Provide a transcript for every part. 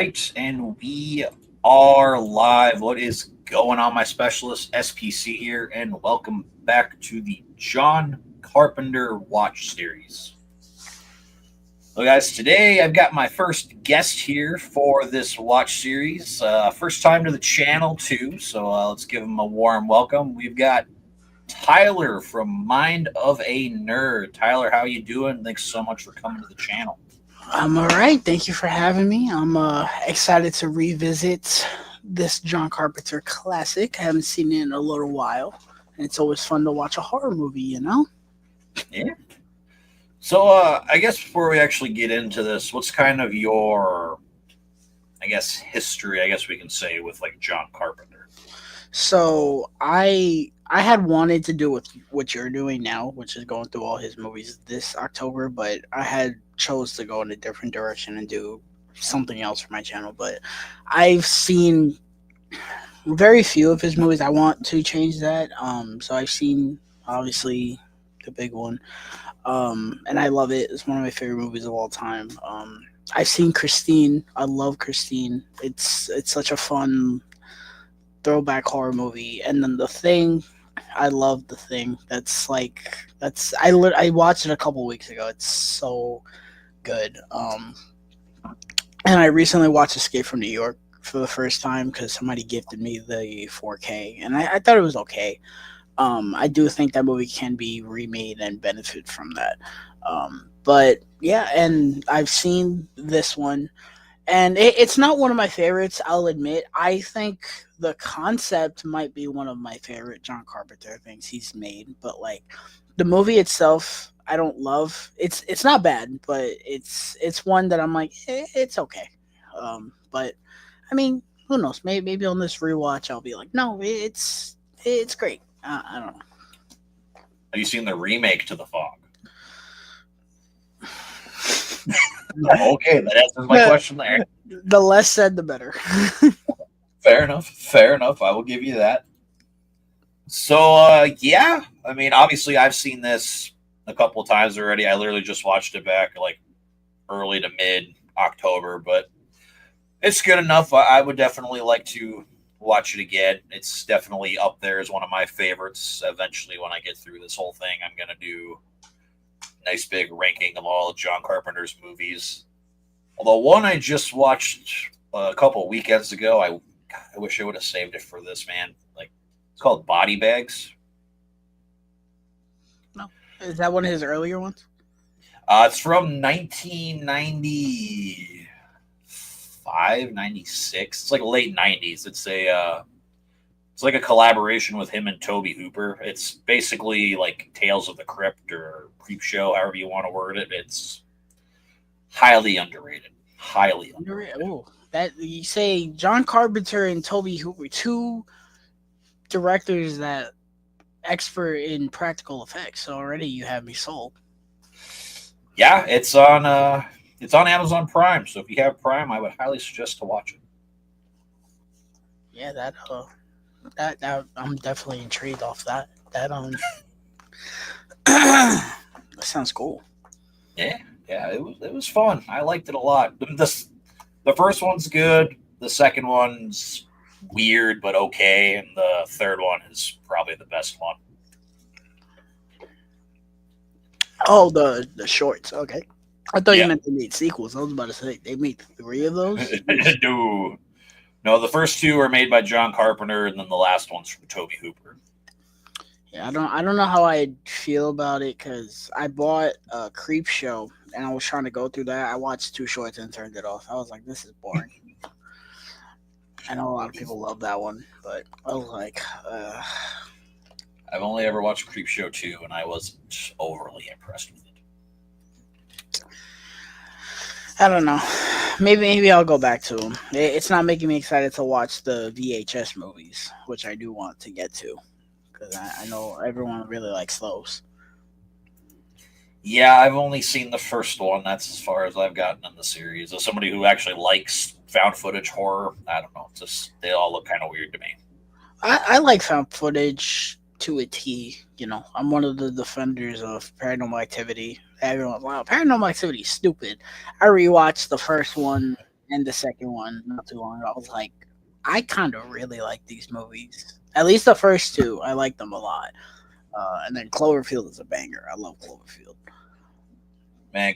right, and we are live. What is going on, my specialist SPC here, and welcome back to the John Carpenter Watch Series. Well, guys, today I've got my first guest here for this watch series. First time to the channel, too, so let's give him a warm welcome. We've got Tyler from Mind of a Nerd. Tyler, how you doing? Thanks so much for coming to the channel. I'm all right. Thank you for having me. I'm excited to revisit this John Carpenter classic. I haven't seen it in a little while, and it's always fun to watch a horror movie. Yeah. So, I guess before we actually get into this, what's kind of your, I guess, history? I guess we can say with like John Carpenter. So I had wanted to do with what you're doing now, which is going through all his movies this October, but I had chose to go in a different direction and do something else for my channel. But I've seen very few of his movies. I want to change that. So I've seen obviously the big one, and I love it. It's one of my favorite movies of all time. I've seen Christine. I love Christine. It's such a fun throwback horror movie. And then The Thing. I love The Thing. I watched it a couple weeks ago. It's so good. And I recently watched Escape from New York for the first time because somebody gifted me the 4K, and I thought it was okay. I do think that movie can be remade and benefit from that. But yeah, and I've seen this one, and it's not one of my favorites. I'll admit. I think the concept might be one of my favorite John Carpenter things he's made, but like the movie itself, I don't love. It's not bad, but it's one that I'm like, it's okay. But I mean, who knows? Maybe on this rewatch, I'll be like, no, it's great. I don't know. Have you seen the remake to The Fog? Okay, that answers my question there. The less said, the better. Fair enough. Fair enough. I will give you that. So, yeah. I mean, obviously, I've seen this a couple of times already. I literally just watched it back like early to mid October, but it's good enough. I would definitely like to watch it again. It's definitely up there as one of my favorites. Eventually, when I get through this whole thing, I'm going to do a nice big ranking of all of John Carpenter's movies. Although one I just watched a couple of weekends ago, I wish I would have saved it for this, man. Like, it's called Body Bags. No, is that one of his earlier ones? It's from 1995, 96. It's like late 90s. It's like a collaboration with him and Toby Hooper. It's basically like Tales of the Crypt or Creep Show, however you want to word it. It's highly underrated. Highly underrated. Oh, that you say John Carpenter and Toby Hooper, two directors that expert in practical effects. So already you have me sold. Yeah, it's on Amazon Prime. So if you have Prime, I would highly suggest to watch it. Yeah, that I'm definitely intrigued off that. That sounds cool. Yeah, yeah, it was fun. I liked it a lot. The first one's good. The second one's weird but okay, and the third one is probably the best one. Oh, the shorts. Okay, I thought you Yeah. meant they made sequels. I was about to say they made three of those. No, no, the first two are made by John Carpenter, and then the last one's from Toby Hooper. Yeah, I don't know how I feel about it because I bought a Creep Show and I was trying to go through that. I watched two shorts and turned it off. I was like, this is boring. I know a lot of people love that one, but I was like, I've only ever watched Creep Show 2, and I wasn't overly impressed with it. I don't know. Maybe I'll go back to them. It's not making me excited to watch the VHS movies, which I do want to get to because I know everyone really likes those. Yeah, I've only seen the first one. That's as far as I've gotten in the series. As somebody who actually likes found footage horror, I don't know. Just they all look kind of weird to me. I like found footage to a T. I'm one of the defenders of Paranormal Activity. Everyone's wow, Paranormal Activity is stupid. I rewatched the first one and the second one not too long ago. I was like, I kind of really like these movies. At least the first two, I like them a lot. And then Cloverfield is a banger. I love Cloverfield. Man,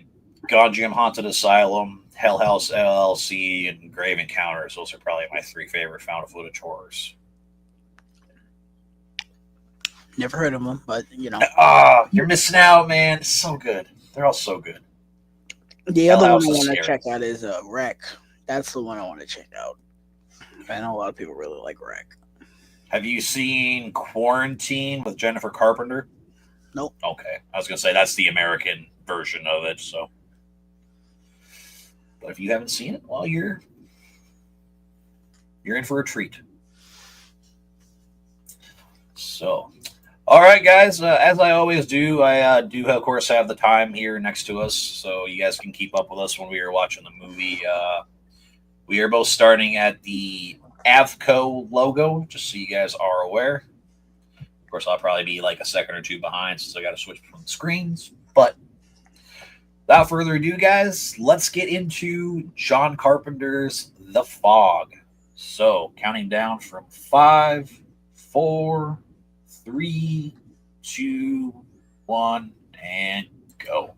Gonjiam Haunted Asylum, Hell House LLC, and Grave Encounters. Those are probably my three favorite found footage horrors. Never heard of them, but you know. Ah, you're missing out, man. It's so good. They're all so good. The Hell other one House I is want to scary. check out is Wreck. That's the one I want to check out. I know a lot of people really like Wreck. Have you seen Quarantine with Jennifer Carpenter? Nope. Okay, I was gonna say that's the American version of it. So, but if you haven't seen it, well, you're in for a treat. So, all right, guys. As I always do, I do of course have the time here next to us, so you guys can keep up with us when we are watching the movie. We are both starting at the Avco logo, just so you guys are aware. Of course, I'll probably be like a second or two behind since I got to switch between the screens. But without further ado, guys, let's get into John Carpenter's The Fog. So, counting down from five, four, three, two, one, and go.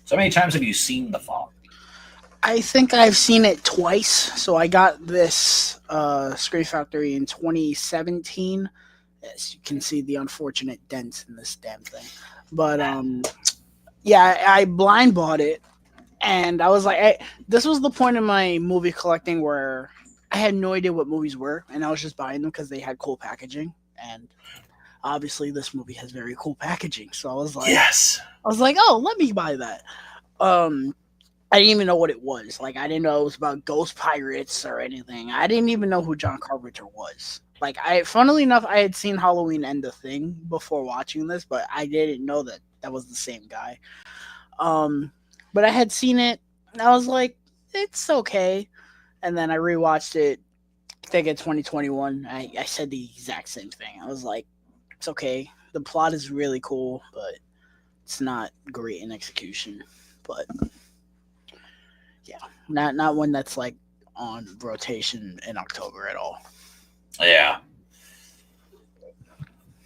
So, how many times have you seen The Fog? I think I've seen it twice. So I got this Scream Factory in 2017. As you can see, the unfortunate dents in this damn thing. But yeah, I blind bought it, and I was like, this was the point in my movie collecting where I had no idea what movies were, and I was just buying them because they had cool packaging. And obviously, this movie has very cool packaging. So Yes. I was like, oh, let me buy that. Um, I didn't even know what it was. Like, I didn't know it was about ghost pirates or anything. I didn't even know who John Carpenter was. Like, funnily enough, I had seen Halloween and The Thing before watching this, but I didn't know that that was the same guy. Um, but I had seen it, and I was like, it's okay. And then I rewatched it, I think in 2021. I said the exact same thing. I was like, it's okay. The plot is really cool, but it's not great in execution. But yeah, not one that's like on rotation in October at all. Yeah.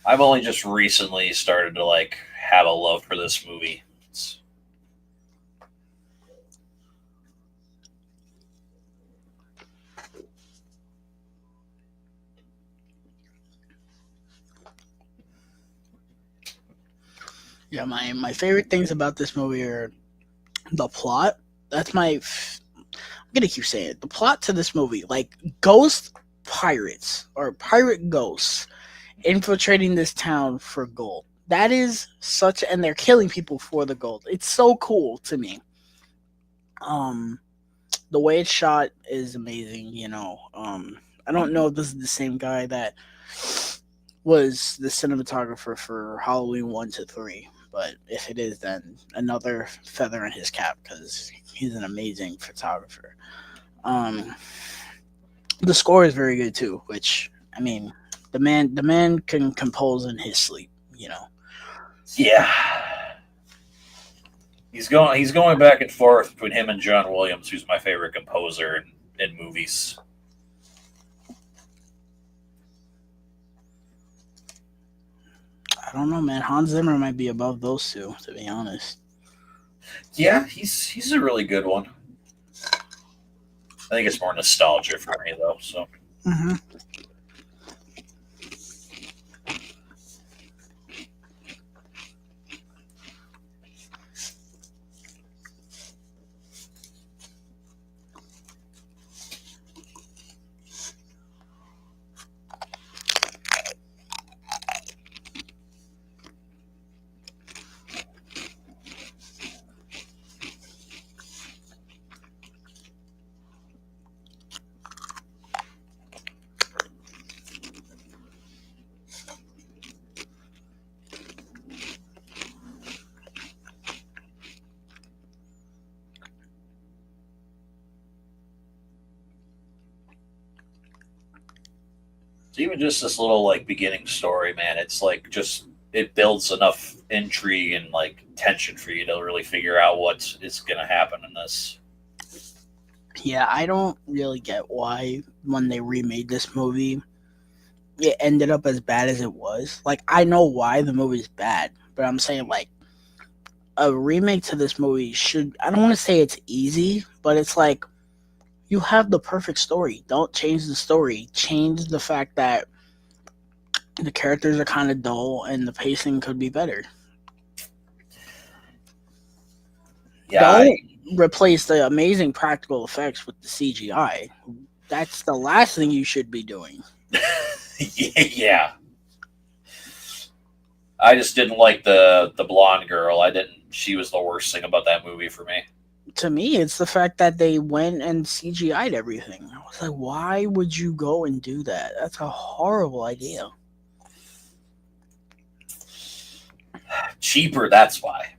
I've only just recently started to like have a love for this movie. Yeah, my favorite things about this movie are the plot. That's I'm gonna keep saying it. The plot to this movie, like ghost pirates or pirate ghosts infiltrating this town for gold. That is such, and they're killing people for the gold. It's so cool to me. Um, the way it's shot is amazing. I don't know if this is the same guy that was the cinematographer for Halloween 1 to 3, but if it is, then another feather in his cap because he's an amazing photographer. Um, the score is very good too, which I mean, the man can compose in his sleep. You know. Yeah. He's going back and forth between him and John Williams, who's my favorite composer in movies. I don't know, man. Hans Zimmer might be above those two, to be honest. Yeah, he's a really good one. I think it's more nostalgia for me though. So Hmm. even just this little like beginning story, man, it's like just it builds enough intrigue and like tension for you to really figure out what is going to happen in this. Yeah, I don't really get why when they remade this movie, it ended up as bad as it was. Like, I know why the movie's bad, but I'm saying like a remake to this movie should. I don't want to say it's easy, but it's like you have the perfect story. Don't change the story. Change the fact that the characters are kind of dull and the pacing could be better. Yeah, Don't replace the amazing practical effects with the CGI. That's the last thing you should be doing. yeah. I just didn't like the blonde girl. I didn't. She was the worst thing about that movie for me. To me, it's the fact that they went and CGI'd everything. I was like, why would you go and do that? That's a horrible idea. Cheaper, that's why.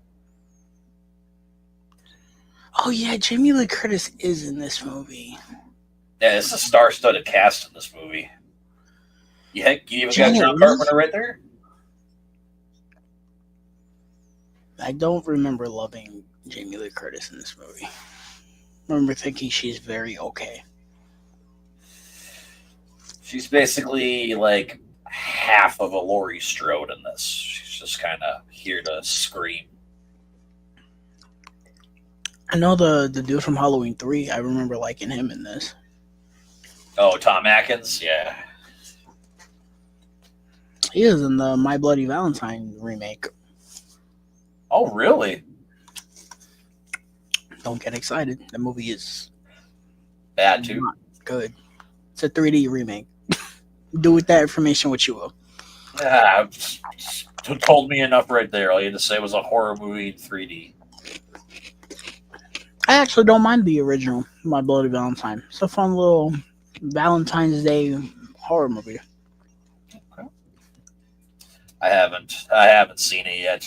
Oh yeah, Jamie Lee Curtis is in this movie. Yeah, it's a star-studded cast in this movie. Yeah, you even got Janet John Leigh? Carpenter right there. I don't remember loving Jamie Lee Curtis in this movie. I remember thinking she's very okay. She's basically like half of a Laurie Strode in this. She's just kind of here to scream. I know the dude from Halloween 3. I remember liking him in this. Oh, Tom Atkins, yeah. He is in the My Bloody Valentine remake. Oh, really? Don't get excited. The movie is Bad too. not good. It's a 3D remake. Do with that information what you will. Ah, told me enough right there. All you had to say was a horror movie in 3D. I actually don't mind the original My Bloody Valentine. It's a fun little Valentine's Day horror movie. Okay. I haven't seen it yet.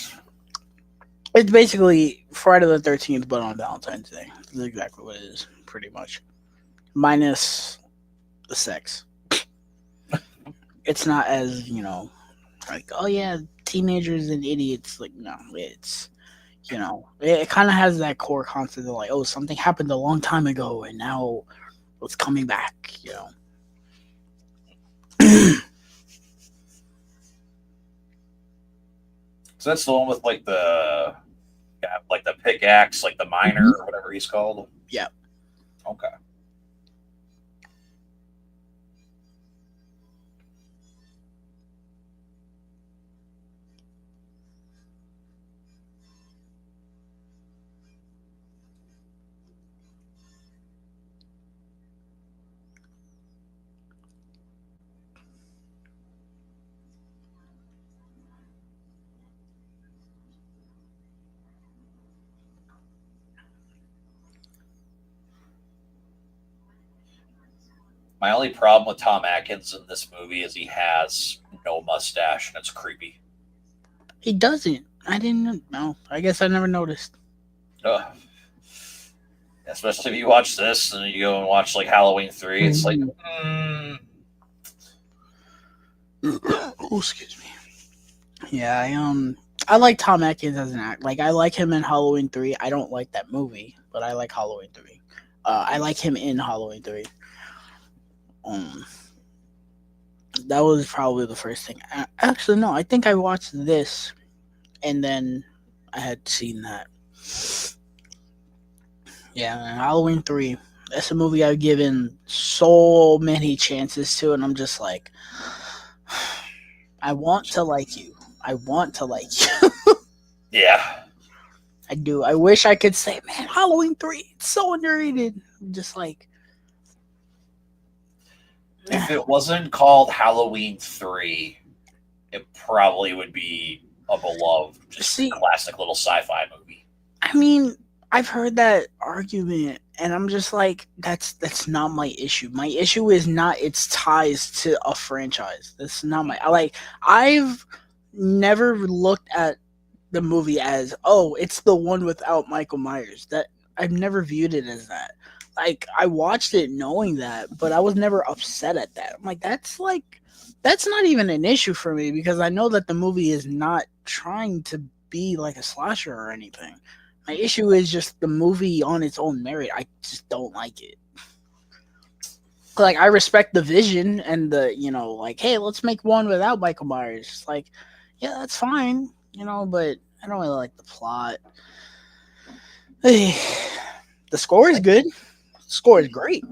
It's basically Friday the 13th, but on Valentine's Day. That's exactly what it is, pretty much. Minus the sex. It's not as, like, oh yeah, teenagers and idiots. Like, no, it's, it kind of has that core concept of like, oh, something happened a long time ago and now it's coming back. So that's the one with like the pickaxe, like the miner or whatever he's called. Yeah. Okay. My only problem with Tom Atkins in this movie is he has no mustache and it's creepy. He doesn't. I didn't know. I guess I never noticed. Ugh. Especially if you watch this and you go and watch like Halloween 3, it's like, Oh, excuse me. Yeah, I like Tom Atkins as an actor. Like, I like him in Halloween 3. I don't like that movie, but I like Halloween 3. I like him in Halloween 3. Um, that was probably the first thing. Actually, no, I think I watched this, and then I had seen that. Yeah, Halloween 3. That's a movie I've given so many chances to, and I'm just like, I want to like you. I want to like you. yeah. I do. I wish I could say, man, Halloween 3, it's so underrated. I'm just like, If it wasn't called Halloween 3, it probably would be a beloved, just see, classic little sci-fi movie. I mean, I've heard that argument, and I'm just like, that's not my issue. My issue is not its ties to a franchise. That's not I've never looked at the movie as, oh, it's the one without Michael Myers. That I've never viewed it as that. like I watched it knowing that, but I was never upset at that. I'm like that's not even an issue for me because I know that the movie is not trying to be like a slasher or anything. My issue is just the movie on its own merit. I just don't like it. Like I respect the vision and the like, hey, let's make one without Michael Myers. Like, yeah, that's fine, but I don't really like the plot. The score is good. The score is great.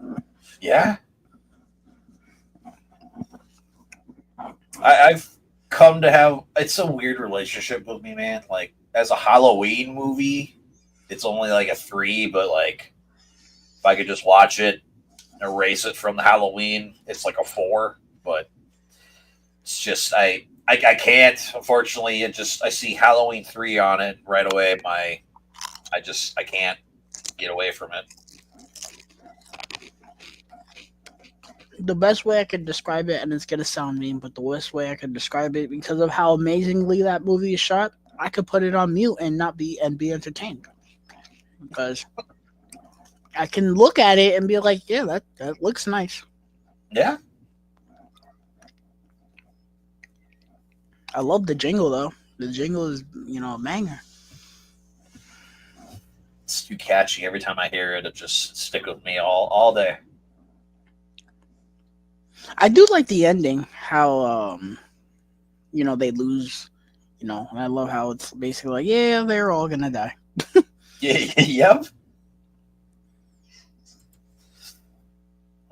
Yeah, I've come to have it's a weird relationship with me, man. Like as a Halloween movie, it's only like a 3, but like if I could just watch it, erase it from the Halloween, it's like a 4. But it's just I can't. Unfortunately, it just I see Halloween 3 on it right away. I can't get away from it. The best way I could describe it, and it's gonna sound mean, but the worst way I could describe it, because of how amazingly that movie is shot, I could put it on mute and not be entertained. Because I can look at it and be like, yeah, that looks nice. Yeah, I love the jingle though. The jingle is a banger. it's too catchy. Every time I hear it, it just stick with me all day. I do like the ending, how they lose, and I love how it's basically like, yeah, they're all gonna die. Yeah, yep.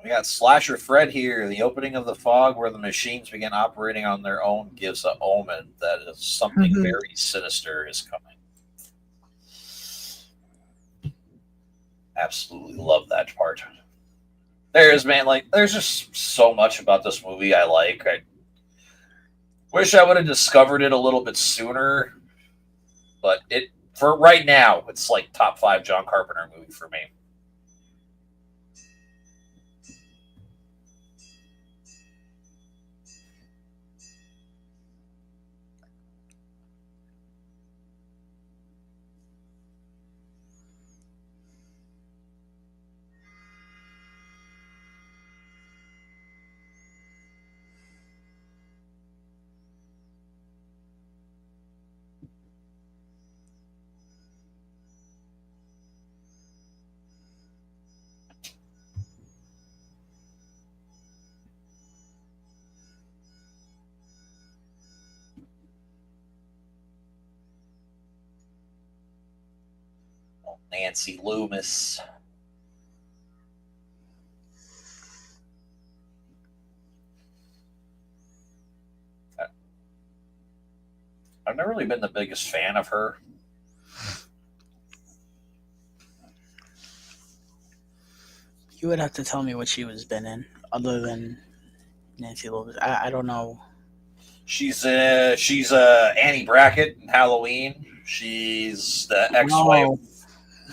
We got Slasher Fred here. The opening of the fog where the machines begin operating on their own gives a omen that is something very sinister is coming. Absolutely love that part. There's man, like there's just so much about this movie I like. I wish I would have discovered it a little bit sooner, but it for right now, it's like top 5 John Carpenter movie for me. Nancy Loomis. I've never really been the biggest fan of her. You would have to tell me what she was been in, other than Nancy Lopez. I don't know. She's Annie Brackett in Halloween. She's the ex-wife. Oh,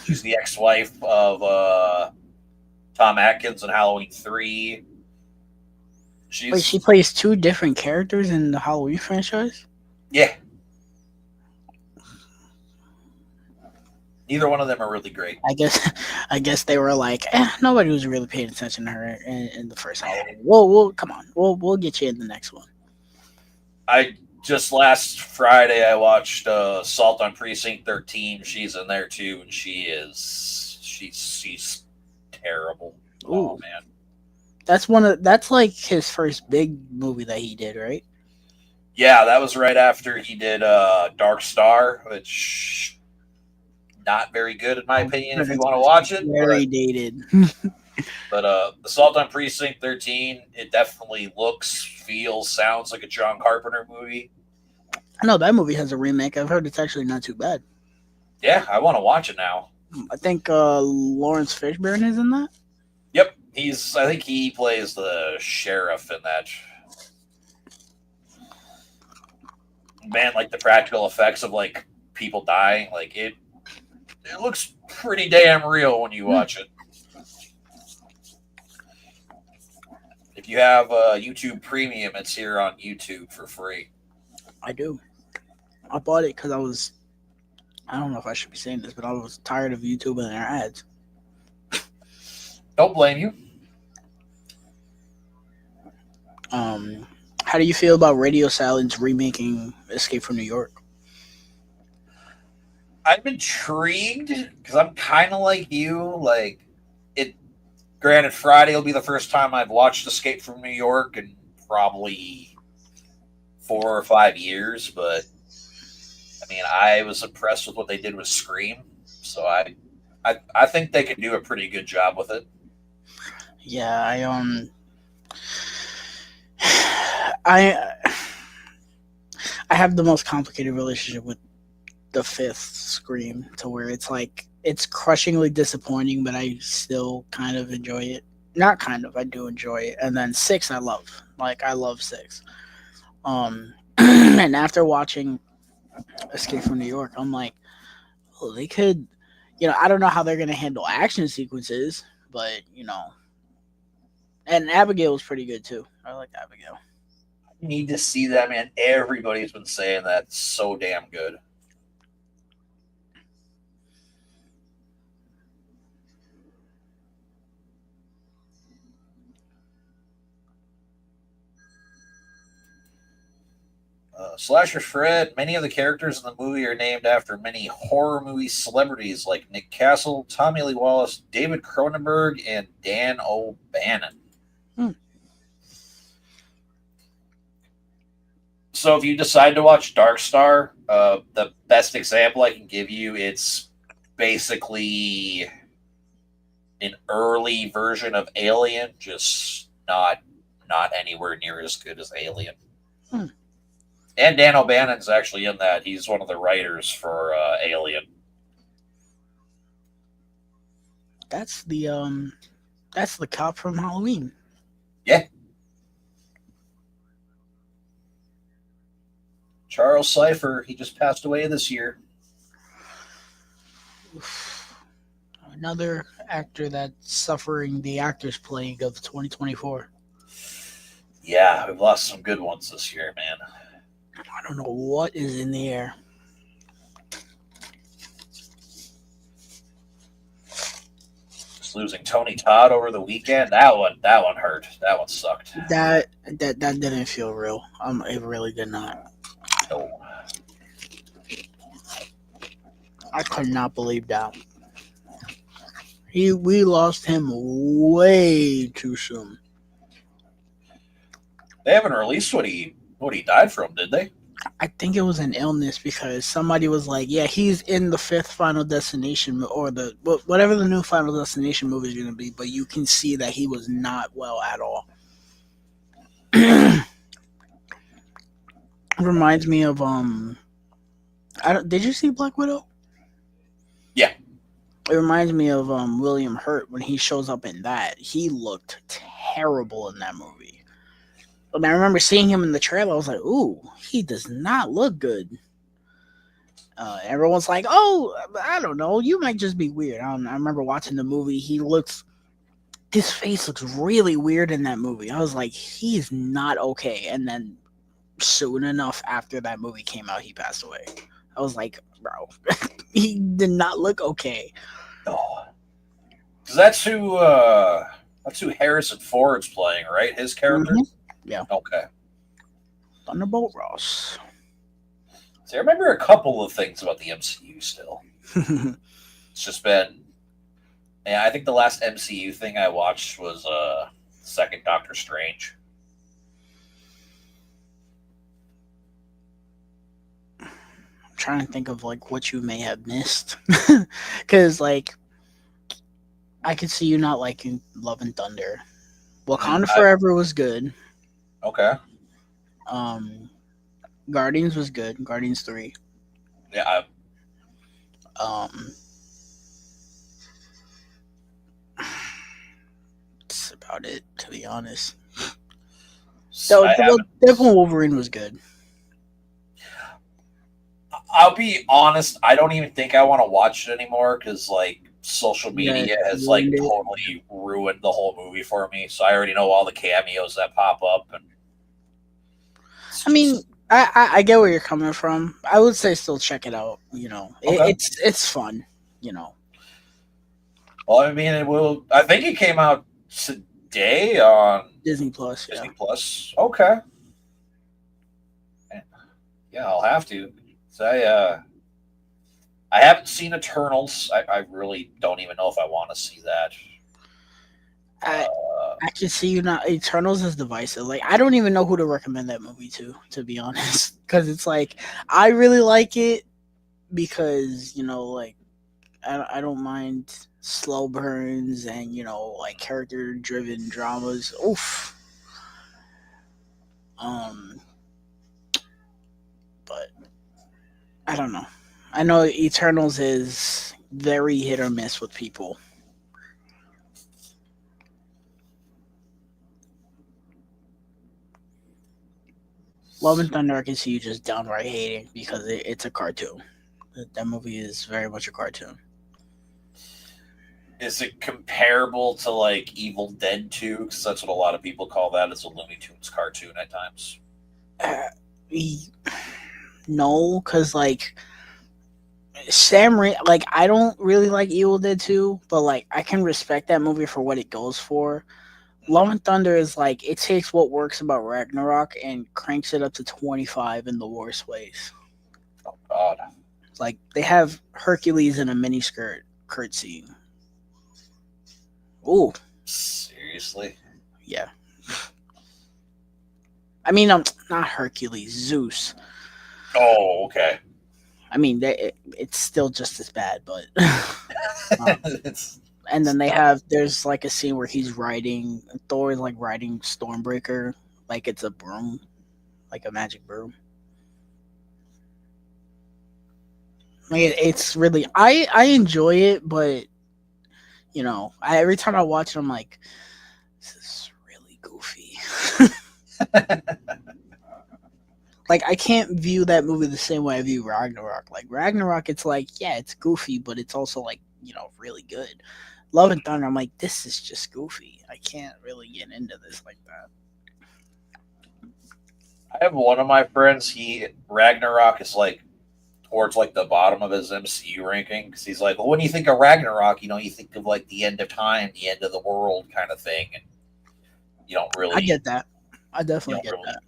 She's the ex-wife of Tom Atkins in Halloween 3. wait, She's she plays two different characters in the Halloween franchise. yeah. Neither one of them are really great. I guess, I guess they were like, nobody was really paying attention to her in the first Halloween. We'll come on, we'll get you in the next one. I just last Friday I watched Assault on Precinct 13. She's in there too, and she's terrible. Oh Ooh, man. that's like his first big movie that he did, right? Yeah, that was right after he did Dark Star, which not very good in my I'm opinion sure if you that's want to watch it. very dated. But Assault on Precinct 13, it definitely looks, feels, sounds like a John Carpenter movie. I know that movie has a remake. I've heard it's actually not too bad. Yeah, I want to watch it now. I think Lawrence Fishburne is in that. Yep, I think he plays the sheriff in that. Man, like the practical effects of like people dying, like it looks pretty damn real when you watch it. If you have YouTube Premium, it's here on YouTube for free. I do. I bought it because I don't know if I should be saying this, but I was tired of YouTube and their ads. Don't blame you. Um, how do you feel about Radio Silence remaking Escape from New York? I'm intrigued because I'm kind of like you. Like it. Granted, Friday will be the first time I've watched Escape from New York in probably 4 or 5 years. But I mean, I was impressed with what they did with Scream, so I think they can do a pretty good job with it. Yeah, I I have the most complicated relationship with the fifth Scream, to where it's like it's crushingly disappointing, but I still kind of enjoy it. Not kind of, I do enjoy it. And then six, I love. Like I love six. And after watching Escape from New York, I'm like, oh, they could, I don't know how they're gonna handle action sequences, but and Abigail was pretty good too. I like Abigail. You need to see that, man. Everybody's been saying that. It's so damn good. Slasher Fred, many of the characters in the movie are named after many horror movie celebrities like Nick Castle, Tommy Lee Wallace, David Cronenberg, and Dan O'Bannon. Hmm. So if you decide to watch Dark Star, the best example I can give you, it's basically an early version of Alien, just not anywhere near as good as Alien. Hmm. And Dan O'Bannon's actually in that. He's one of the writers for Alien. That's the cop from Halloween. Yeah. Charles Cypher, he just passed away this year. Another actor that's suffering the actors plague of 2024. Yeah, we've lost some good ones this year, man. I don't know what is in the air. Just losing Tony Todd over the weekend. That one hurt. That one sucked. That didn't feel real. It really did not. No. I could not believe that. We lost him way too soon. They haven't released what he died from, did they? I think it was an illness, because somebody was like, "Yeah, he's in the fifth Final Destination, or the whatever the new Final Destination movie is going to be," but you can see that he was not well at all. It reminds me of did you see Black Widow? Yeah. It reminds me of William Hurt when he shows up in that. He looked terrible in that movie. And I remember seeing him in the trailer. I was like, "Ooh, he does not look good." Everyone's like, "Oh, I don't know. You might just be weird." I remember watching the movie. His face looks really weird in that movie. I was like, "He's not okay." And then soon enough after that movie came out, he passed away. I was like, "Bro, he did not look okay." Oh. Because that's who Harrison Ford's playing, right? His character? Mhm. Yeah. Okay. Thunderbolt Ross. See, I remember a couple of things about the MCU still. It's just been, yeah, I think the last MCU thing I watched was second Doctor Strange. I'm trying to think of like what you may have missed, because like I could see you not liking Love and Thunder. Wakanda Forever was good. Okay. Guardians was good. Guardians 3. Yeah. That's about it, to be honest. So Deadpool Wolverine was good. I'll be honest. I don't even think I want to watch it anymore because like social media has like totally ruined the whole movie for me. So I already know all the cameos that pop up, and I mean, I get where you're coming from. I would say still check it out. Okay. It's fun. Well, I mean, it will. I think it came out today on Disney Plus. Disney Yeah, Plus. Okay, yeah, I'll have to. So I haven't seen Eternals. I really don't even know if I want to see that. I Uh, I can see you not. Eternals is divisive. Like I don't even know who to recommend that movie to be honest, because it's like I really like it because like I don't mind slow burns and like character driven dramas. Oof. Um, but I don't know. I know Eternals is very hit or miss with people. Love and Thunder, I can see you just downright hating because it's a cartoon. That movie is very much a cartoon. is it comparable to like Evil Dead 2? Because that's what a lot of people call that. It's a Looney Tunes cartoon at times. Uh, e- no, because like like I don't really like Evil Dead 2, but like I can respect that movie for what it goes for. Love Mhm. and Thunder is like it takes what works about Ragnarok and cranks it up to 25 in the worst ways. Oh God, Like they have Hercules in a miniskirt curtsy. Ooh, seriously? yeah. I mean, not Hercules, Zeus. Oh, okay. I mean, it's still just as bad, but. it's, And it's then not. there's like a scene where Thor is like riding Stormbreaker like it's a broom, like a magic broom. Like it's really I enjoy it, but every time I watch it, I'm like, this is really goofy. Like I can't view that movie the same way I view Ragnarok. Like Ragnarok, it's like yeah, it's goofy, but it's also like really good. Love and Thunder, I'm like this is just goofy. I can't really get into this like that. I have one of my friends. He Ragnarok is like towards like the bottom of his MCU ranking because he's like, well, when you think of Ragnarok, you think of like the end of time, the end of the world kind of thing, and you don't I really, get that. I you definitely don't get really. that.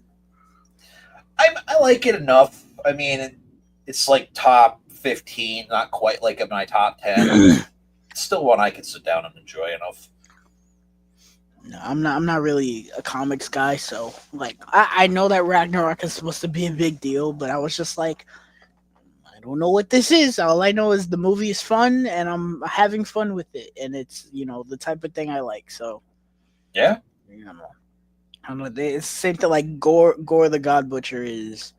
I like it enough. I mean, it's like top 15, not quite like in my top 10, but it's still one I can sit down and enjoy enough. No, I'm not really a comics guy, so like I know that Ragnarok is supposed to be a big deal, but I was just like, I don't know what this is. All I know is the movie is fun and I'm having fun with it, and it's the type of thing I like. So Yeah, you know, I don't know. It's the same thing like Gore the God Butcher is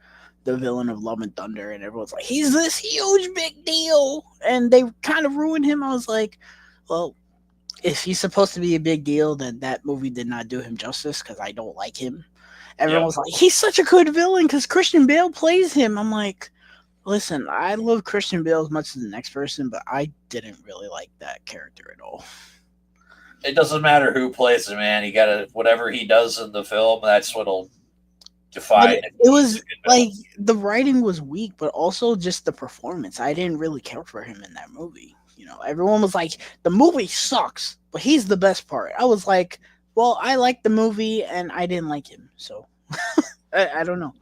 the villain of Love and Thunder, and everyone's like, he's this huge big deal, and they kind of ruined him. I was like, well, if he's supposed to be a big deal, then that movie did not do him justice because I don't like him. Everyone yep. was like, he's such a good villain because Christian Bale plays him. I'm like, listen, I love Christian Bale as much as the next person, but I didn't really like that character at all. It doesn't matter who plays it, man. You gotta whatever he does in the film. That's what'll But define it, if it he's a was good like villain. the writing was weak, but also just the performance. I didn't really care for him in that movie. Everyone was like, the movie sucks, but he's the best part. I was like, well, I liked the movie and I didn't like him, so I don't know.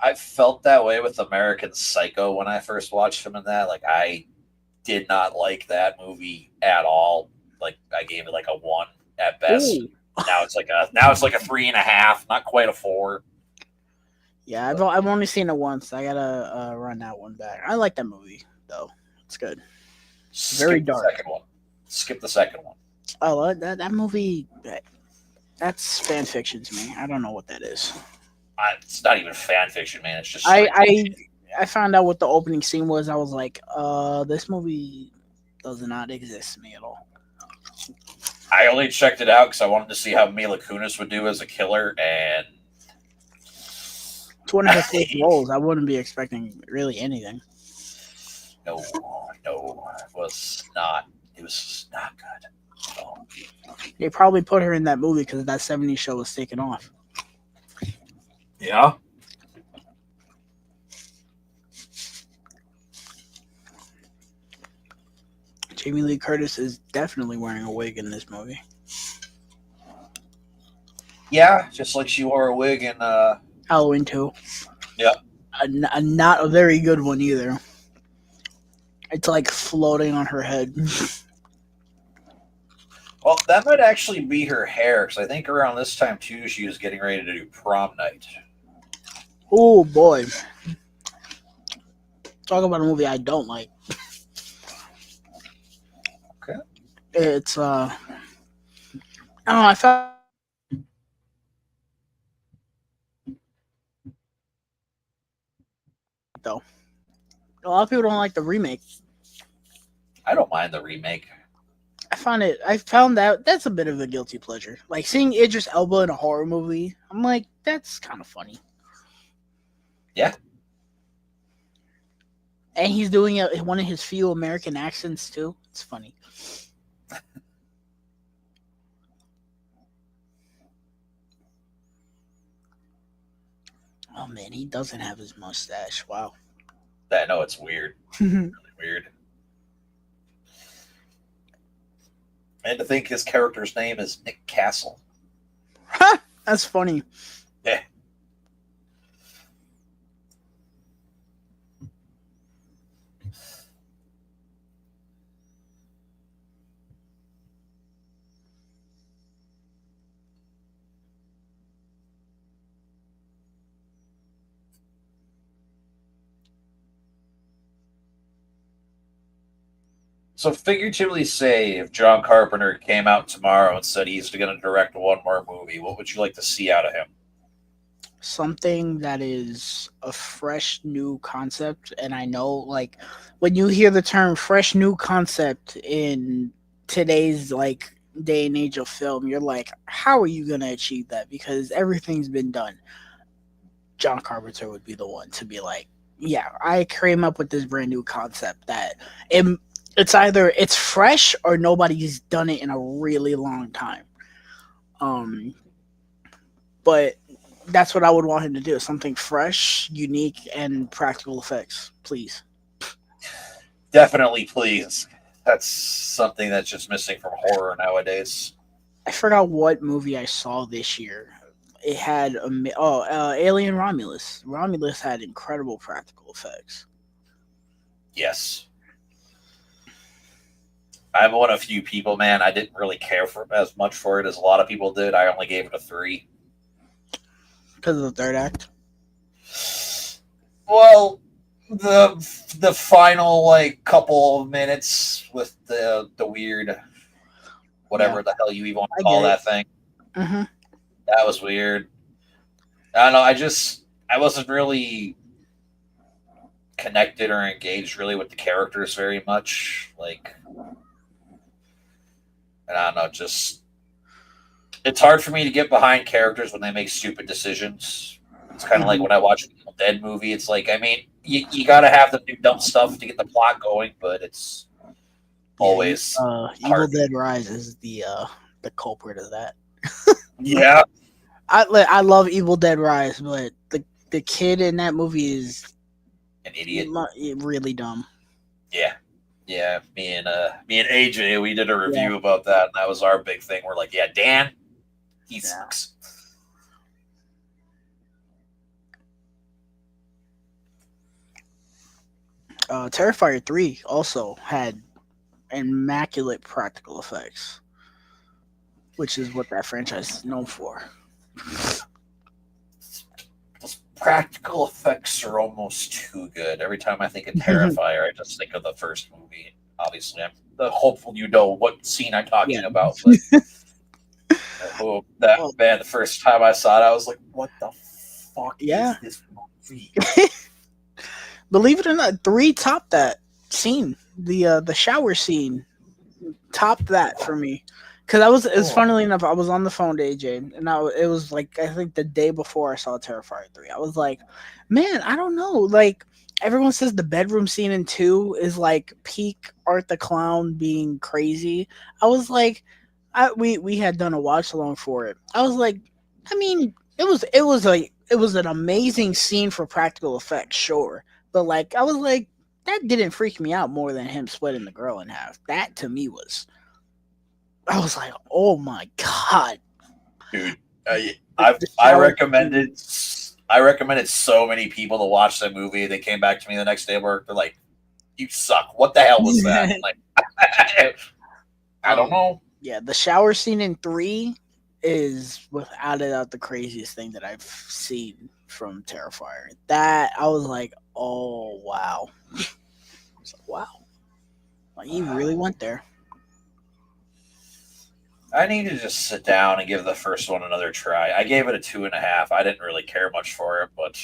I felt that way with American Psycho when I first watched him in that. Like I did not like that movie at all. Like I gave it like a one at best. Ooh. Now it's like a 3.5, not quite a four. Yeah, I've But I've only seen it once. I gotta run that one back. I like that movie though. It's good. Very skip the dark. second one. Skip the second one. Oh, that movie. That's fan fiction to me. I don't know what that is. It's not even fan fiction, man. It's just I straight. I I found out what the opening scene was. I was like, this movie does not exist to me at all. I only checked it out because I wanted to see how Mila Kunis would do as a killer, and It's one of her first roles. I wouldn't be expecting really anything. no, it was not. It was not good at all. They probably put her in that movie because that '70s show was taken off. Yeah, Jamie Lee Curtis is definitely wearing a wig in this movie. Yeah, just like she wore a wig in Halloween 2. yeah. Not a very good one either. It's like floating on her head. Well, that might actually be her hair, because I think around this time too, she was getting ready to do prom night. Oh boy. Talk about a movie I don't like. Okay. It's I don't know, I felt though. A lot of people don't like the remake. I don't mind the remake. I found that that's a bit of a guilty pleasure. Like seeing Idris Elba in a horror movie, I'm like, that's kind of funny. Yeah. And he's doing one of his few American accents too. It's funny. Oh man, he doesn't have his mustache. Wow. I know it's weird. Really weird. And to think his character's name is Nick Castle. That's funny. Yeah. So figuratively say, if John Carpenter came out tomorrow and said he's going to direct one more movie, what would you like to see out of him? Something that is a fresh new concept, and I know like when you hear the term fresh new concept in today's like day and age of film, you're like, how are you going to achieve that? Because everything's been done. John Carpenter would be the one to be like, yeah, I came up with this brand new concept that it, it's either it's fresh or nobody's done it in a really long time. Um, but that's what I would want him to do. Something fresh, unique, and practical effects, please. Definitely, please. That's something that's just missing from horror nowadays. I forgot what movie I saw this year. It had Alien Romulus. Romulus had incredible practical effects. Yes. I'm one of few people, man. I didn't really care for as much for it as a lot of people did. I only gave it a 3. Because of the third act. Well, the final like couple of minutes with the weird Yeah, whatever the hell you even want to I call get it. that thing. Hmm. That was weird. I don't know. I wasn't really connected or engaged really with the characters very much. Like, and I don't know. Just it's hard for me to get behind characters when they make stupid decisions. It's kind of like Hmm. when I watch a Evil Dead movie. It's like, I mean, you got to have them do dumb stuff to get the plot going, but it's Yeah, always Evil hard. Dead Rise is the culprit of that. Yeah, I love Evil Dead Rise, but the kid in that movie is an idiot. really dumb. Yeah, yeah. Me and AJ, we did a Yeah, review about that, and that was our big thing. We're like, yeah, Dan, he yeah. sucks. Terrifier 3 also had immaculate practical effects, which is what that franchise is known for. Those practical effects are almost too good. Every time I think of Terrifier, I just think of the first movie. Obviously, I'm hopeful you know what scene I'm Yeah. talking about, but oh, that Oh, man, the first time I saw it, I was like, "What the fuck yeah. is this movie?" Believe it or not, 3 topped that scene. The shower scene topped that for me. Cause it's Oh, funnily enough, I was on the phone to AJ, and it was like I think the day before I saw Terrifier 3. I was like, man, I don't know. Like everyone says, the bedroom scene in 2 is like peak Art the Clown being crazy. I was like, we had done a watch along for it. I was like, I mean, it was an amazing scene for practical effects, sure, but like I was like, that didn't freak me out more than him splitting the girl in half. That to me was, I was like, oh my god, dude. the I shower scene. recommended I recommended so many people to watch that movie. They came back to me the next day at work. They're like, "You suck. What the hell was that?" I'm like, I don't um, know. yeah, the shower scene in 3 is without a doubt the craziest thing that I've seen from Terrifier. That I was like, oh wow, I was like, wow, like he really went there. I need to just sit down and give the first one another try. I gave it a 2.5. I didn't really care much for it, but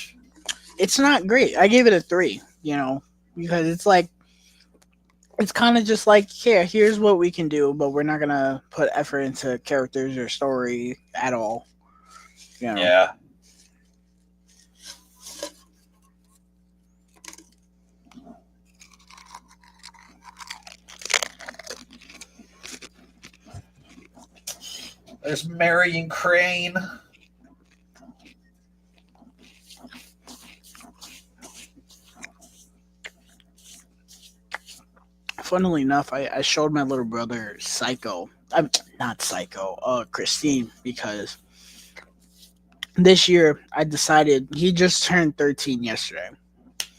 It's not great. I gave it a 3. Because it's like it's kind of just like, here, here's what we can do, but we're not gonna put effort into characters or story at all. You know. yeah. There's Marion Crane. Funnily enough, I showed my little brother Psycho. I'm not Psycho, Christine, because this year I decided he just turned 13 yesterday.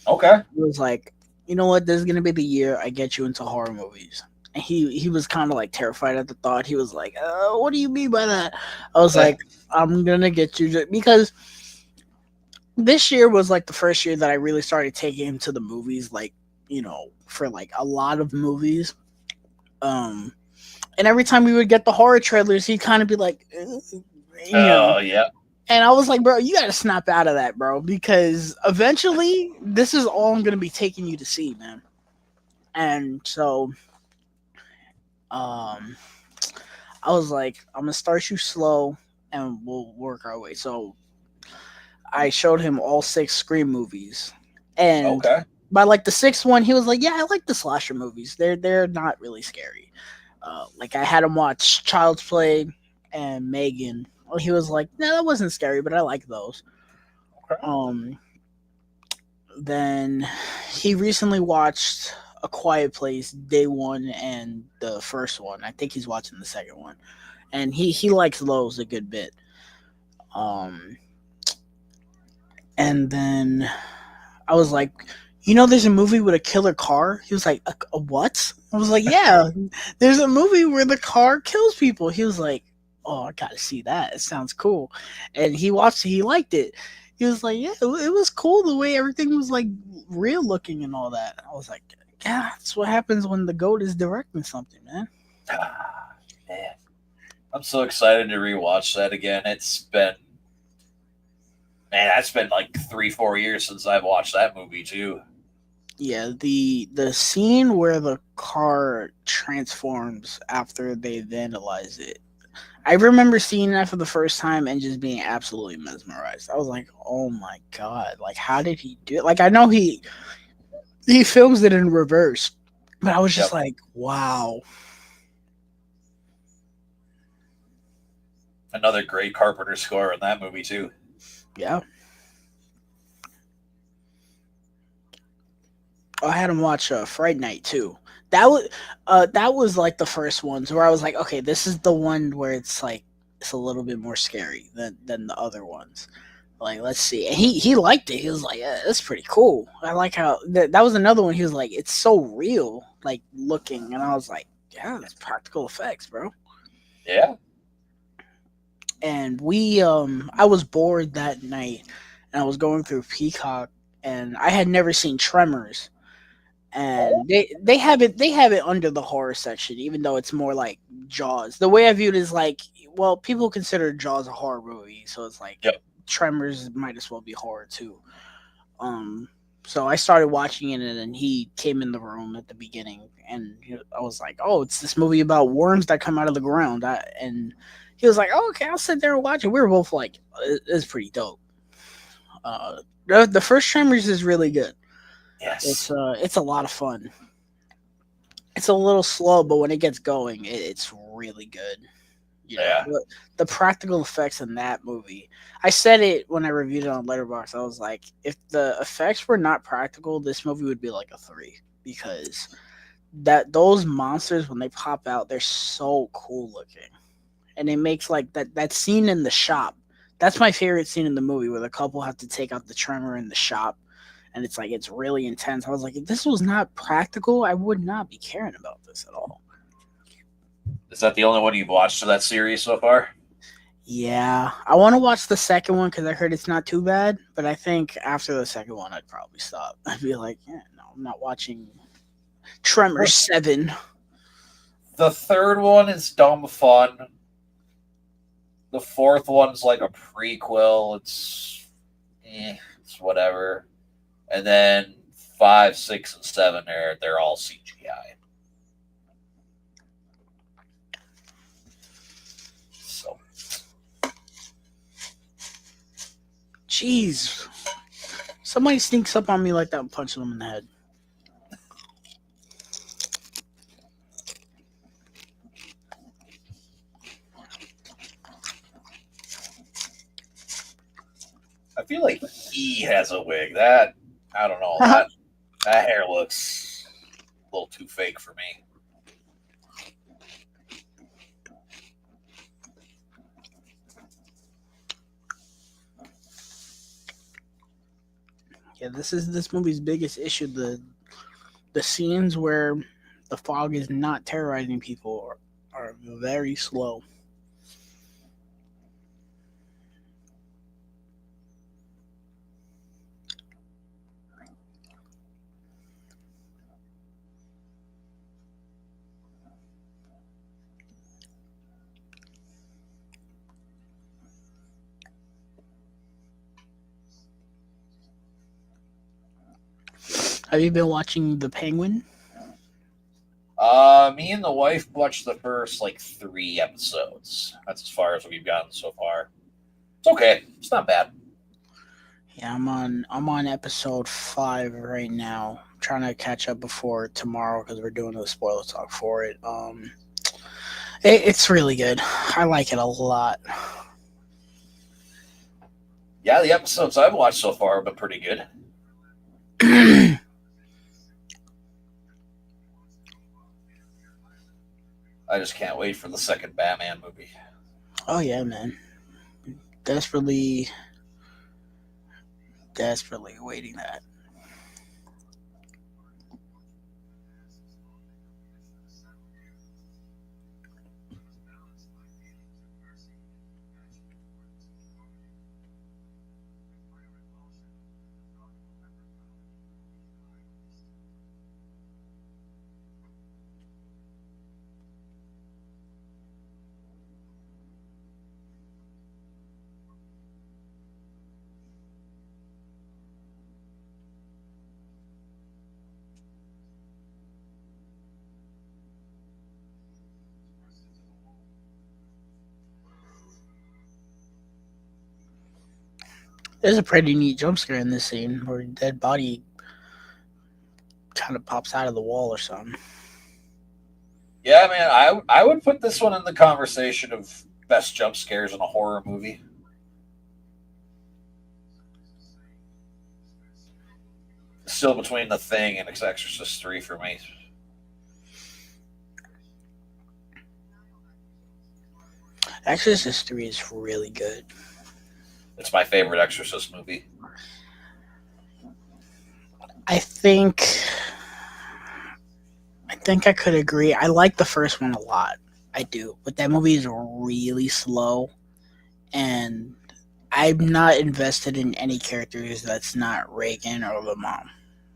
Okay. He was like, you know what, this is gonna be the year I get you into horror movies. And he was kind of like terrified at the thought. He was like, what do you mean by that? I was like, I'm gonna get you because this year was like the first year that I really started taking him to the movies, like, for like a lot of movies. Um, and every time we would get the horror trailers, he'd kind of be like, you know. Oh yeah. And I was like, bro, you got to snap out of that, bro, because eventually this is all I'm going to be taking you to see, man. And so, um, I was like, I'm going to start you slow and we'll work our way. So I showed him all 6 Scream movies. And Okay. by like the 6th one, he was like, yeah, I like the slasher movies. They're not really scary. Like I had him watch Child's Play and Megan. He was like, no, that wasn't scary, but I like those. Okay. Then he recently watched A Quiet Place day 1 and the first one. I think he's watching the second one, and he likes those a good bit. Um, and then I was like, there's a movie with a killer car. He was like, a what? I was like, yeah, there's a movie where the car kills people. He was like, oh, I gotta see that. It sounds cool. And he watched it. He liked it. He was like, yeah, it was cool the way everything was like real looking and all that. I was like, yeah, that's what happens when the goat is directing something, man. Ah, man. I'm so excited to rewatch that again. That's been like 3, 4 years since I've watched that movie too. Yeah, the scene where the car transforms after they vandalize it. I remember seeing that for the first time and just being absolutely mesmerized. I was like, "Oh my god! Like, how did he do it?" Like, I know he films it in reverse, but I was just Yep. like, "Wow!" Another great Carpenter score in that movie too. Yeah, I had him watch Fright Night too. That was like the first ones where I was like, "Okay, this is the one where it's like it's a little bit more scary than the other ones." Like, let's see. And he liked it. He was like, yeah, that's pretty cool. I like how that was another one. He was like, it's so real, like looking. And I was like, yeah, that's practical effects, bro. Yeah. And I was bored that night, and I was going through Peacock, and I had never seen Tremors, Oh. and they have it under the horror section, even though it's more like Jaws. The way I view it is like, well, people consider Jaws a horror movie, so it's like Yep. Tremors might as well be horror too. Um, so I started watching it, and then he came in the room at the beginning, and I was like, "Oh, it's this movie about worms that come out of the ground." And he was like, "Oh, okay, I'll sit there and watch it." We were both like, "It's pretty dope." The first Tremors is really good. It's Yes. it's a lot of fun. It's a little slow, but when it gets going, it's really good. You know, Yeah. the practical effects in that movie. I said it when I reviewed it on Letterboxd. I was like, if the effects were not practical, this movie would be like a 3 because those monsters when they pop out, they're so cool looking, and it makes like that scene in the shop. That's my favorite scene in the movie where the couple have to take out the tremor in the shop, and it's really intense. I was like, if this was not practical, I would not be caring about this at all. Is that the only one you've watched of that series so far? Yeah, I want to watch the second one because I heard it's not too bad. But I think after the second one, I'd probably stop. I'd be like, yeah, no, I'm not watching Tremor 7. The third one is dumb fun. The fourth one's like a prequel. It's whatever. And then 5, 6, and 7 they're all CGI. So Jeez, somebody sneaks up on me like that and punches them in the head. I feel like he has a wig. That I don't know. That hair looks a little too fake for me. Yeah, this is this movie's biggest issue. The scenes where the fog is not terrorizing people are very slow. Have you been watching The Penguin? Me and the wife watched the first like 3 episodes. That's as far as we've gotten so far. It's okay. It's not bad. Yeah, I'm on episode 5 right now. I'm trying to catch up before tomorrow because we're doing the spoiler talk for it. It's really good. I like it a lot. Yeah, the episodes I've watched so far have been pretty good. I just can't wait for the second Batman movie. Oh yeah, man. Desperately, desperately waiting that. There's a pretty neat jump scare in this scene where a dead body kind of pops out of the wall or something. Yeah, man, I would put this one in the conversation of best jump scares in a horror movie. Still between The Thing and Exorcist 3 for me. Exorcist 3 is really good. It's my favorite Exorcist movie. I think I think I could agree. I like the first one a lot. I do. But that movie is really slow and I'm not invested in any characters that's not Reagan or the mom.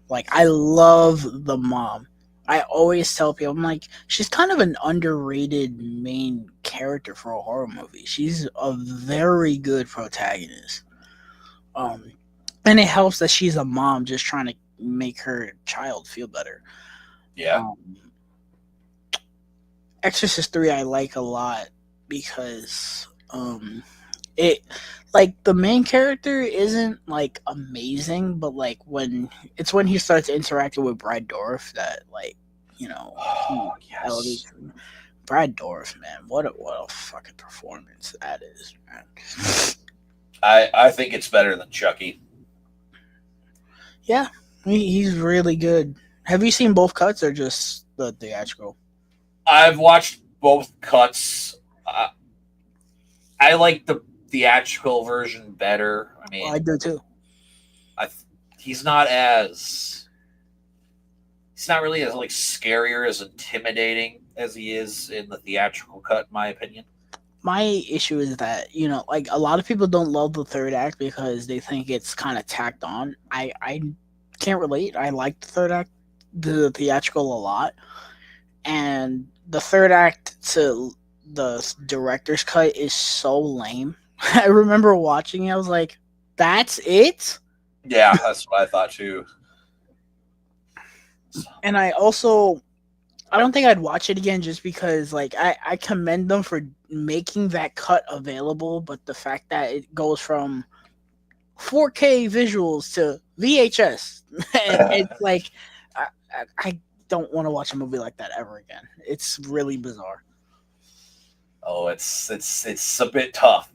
Like I love the mom. I always tell people I'm like she's kind of an underrated main character for a horror movie. She's a very good protagonist. Um and it helps that she's a mom just trying to make her child feel better. Yeah. Um Exorcist 3 I like a lot because it like the main character isn't like amazing, but like when he starts interacting with Bride Dorf that like you know he Oh, yes. elevates him. Brad Dourif, man, what a fucking performance that is, man. I think it's better than Chucky. Yeah, he's really good. Have you seen both cuts or just the theatrical? I've watched both cuts. I like the theatrical version better. I Well, I mean, do too. I he's not as he's not really as like scarier, as intimidating as he is in the theatrical cut, in my opinion. My issue is that like a lot of people don't love the third act because they think it's kind of tacked on. I can't relate. I like the third act, the theatrical a lot, and the third act to the director's cut is so lame. I remember watching it. I was like, "That's it." Yeah, that's what I thought too. And I don't think I'd watch it again just because like I commend them for making that cut available, but the fact that it goes from 4K visuals to VHS, and it's like I don't want to watch a movie like that ever again. It's really bizarre. Oh, it's a bit tough.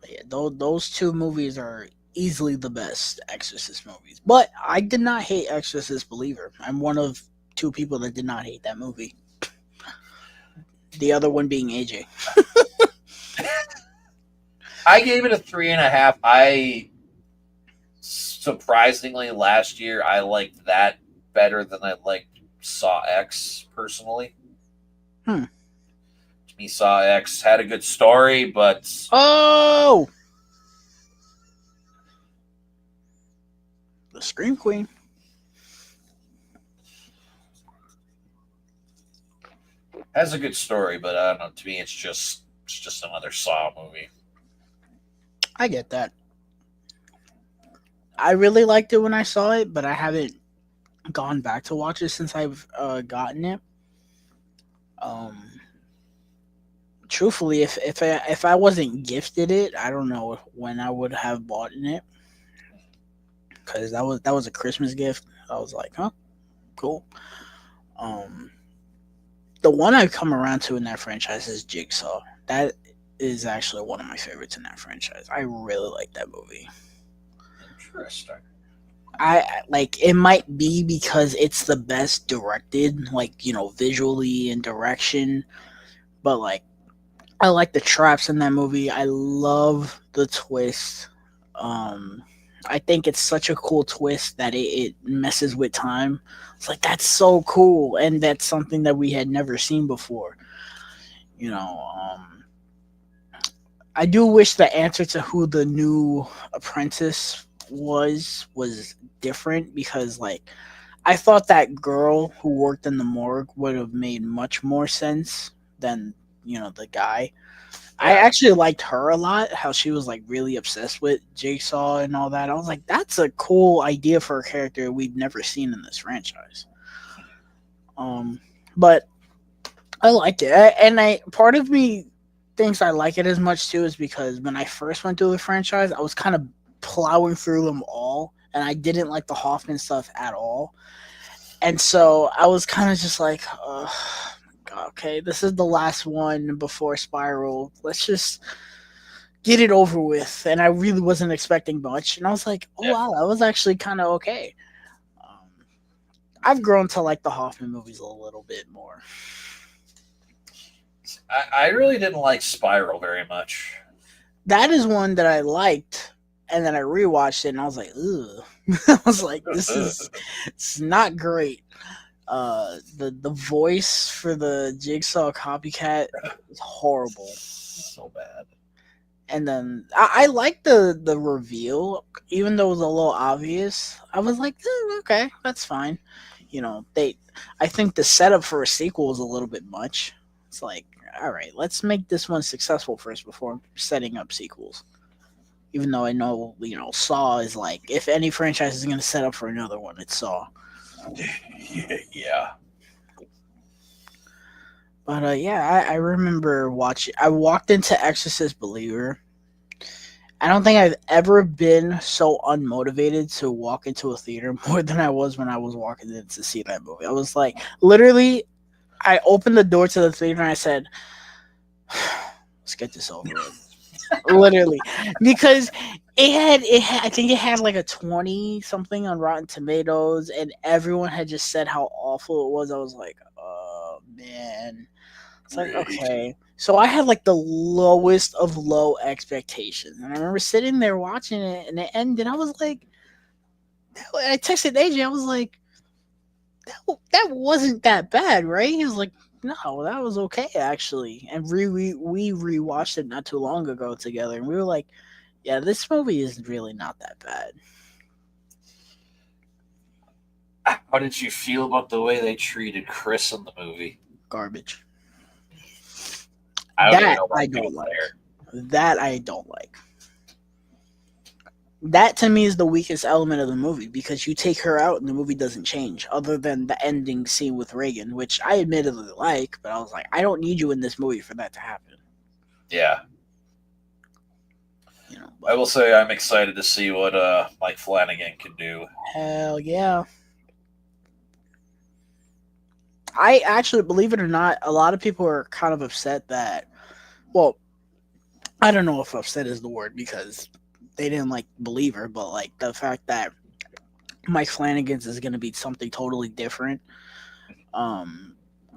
But yeah, those two movies are easily the best Exorcist movies. But I did not hate Exorcist Believer. I'm one of two people that did not hate that movie. The other one being AJ. I gave it a 3.5. I surprisingly last year I liked that better than I liked Saw X personally. Hmm. To me, Saw X had a good story, but Oh, the Scream Queen. has a good story. But I don't know. To me, it's just another Saw movie. I get that. I really liked it when I saw it, but I haven't gone back to watch it since I've gotten it. Um, Truthfully, if I wasn't gifted it, I don't know when I would have bought it because that was a Christmas gift. I was like, huh, cool. Um, the one I've come around to in that franchise is Jigsaw. That is actually one of my favorites in that franchise. I really like that movie. Interesting. I like it might be because it's the best directed, like visually and direction. But like, I like the traps in that movie. I love the twist. Um, I think it's such a cool twist that it messes with time. It's like that's so cool, and that's something that we had never seen before. You know, I do wish the answer to who the new apprentice was different because like I thought that girl who worked in the morgue would have made much more sense than the guy. I Yeah. actually liked her a lot, how she was like really obsessed with Jigsaw and all that. I was like, that's a cool idea for a character we've never seen in this franchise. But I liked it, and I part of me thinks I like it as much too is because when I first went through the franchise, I was kind of plowing through them all, and I didn't like the Hoffman stuff at all, and so I was kind of just like, okay, this is the last one before Spiral. Let's just get it over with. And I really wasn't expecting much, and I was like, oh Yeah. wow, that was actually kind of okay. Um, I've grown to like the Hoffman movies a little bit more. I really didn't like Spiral very much. That is one that I liked, and then I rewatched it, and I was like, ugh. I was like, it's not great. The voice for the Jigsaw copycat is horrible. So bad. And then I liked the reveal, even though it was a little obvious. I was like, okay, that's fine. I think the setup for a sequel is a little bit much. It's like, all right, let's make this one successful first before setting up sequels. Even though I know, Saw is like, if any franchise is going to set up for another one, it's Saw. Yeah. But yeah, I remember watching. I walked into Exorcist Believer, I don't think I've ever been so unmotivated to walk into a theater more than I was when I was walking in to see that movie. I was like, literally, I opened the door to the theater and I said, "Let's get this over with." Literally, because I think it had like a 20 something on Rotten Tomatoes, and everyone had just said how awful it was. I was like, oh man. It's like, Great. okay. So I had like the lowest of low expectations. And I remember sitting there watching it and it ended. I was like, I texted AJ, I was like, that wasn't that bad, right? He was like, no, that was okay actually. And we rewatched it not too long ago together, and we were like, yeah, this movie is really not that bad. How did you feel about the way they treated Chris in the movie? Garbage. I don't even That know why I he don't was like. there. That I don't like. That to me is the weakest element of the movie because you take her out and the movie doesn't change, other than the ending scene with Reagan, which I admittedly like, but I was like, I don't need you in this movie for that to happen. Yeah, I But will say I'm excited to see what Mike Flanagan can do. hell yeah. I actually, believe it or not, a lot of people are kind of upset that, well, I don't know if upset is the word because they didn't like Believer, but like the fact that Mike Flanagan's is going to be something totally different. Um,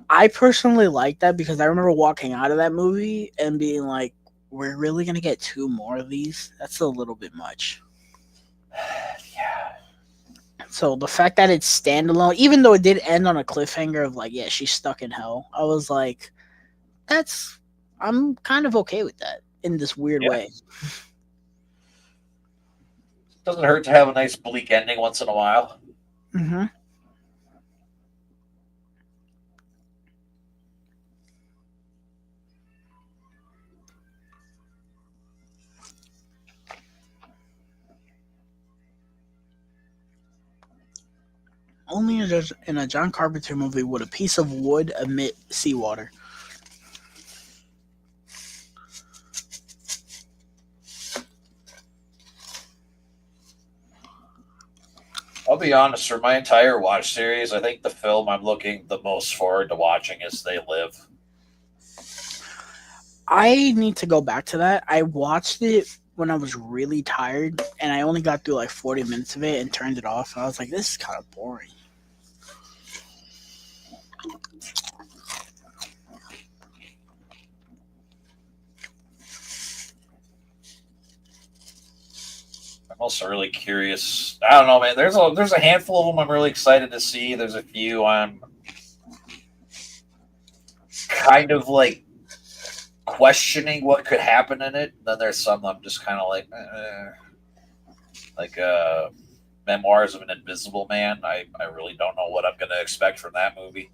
I personally like that because I remember walking out of that movie and being like, "We're really gonna get two more of these? That's a little bit much." Yeah, So the fact that it's standalone, even though it did end on a cliffhanger of like, "Yeah, she's stuck in hell," I was like, "That's I'm kind of okay with that in this weird yeah. way." Doesn't hurt to have a nice bleak ending once in a while. hmm Only in a John Carpenter movie would a piece of wood emit seawater. I'll be honest, for my entire watch series, I think the film I'm looking the most forward to watching is They Live. I need to go back to that. I watched it when I was really tired, and I only got through like 40 minutes of it and turned it off. I was like, this is kind of boring. I'm also really curious. I don't know, man. There's a handful of them I'm really excited to see. There's a few I'm kind of like questioning what could happen in it. Then there's some I'm just kind of like Memoirs of an Invisible Man. I really don't know what I'm going to expect from that movie.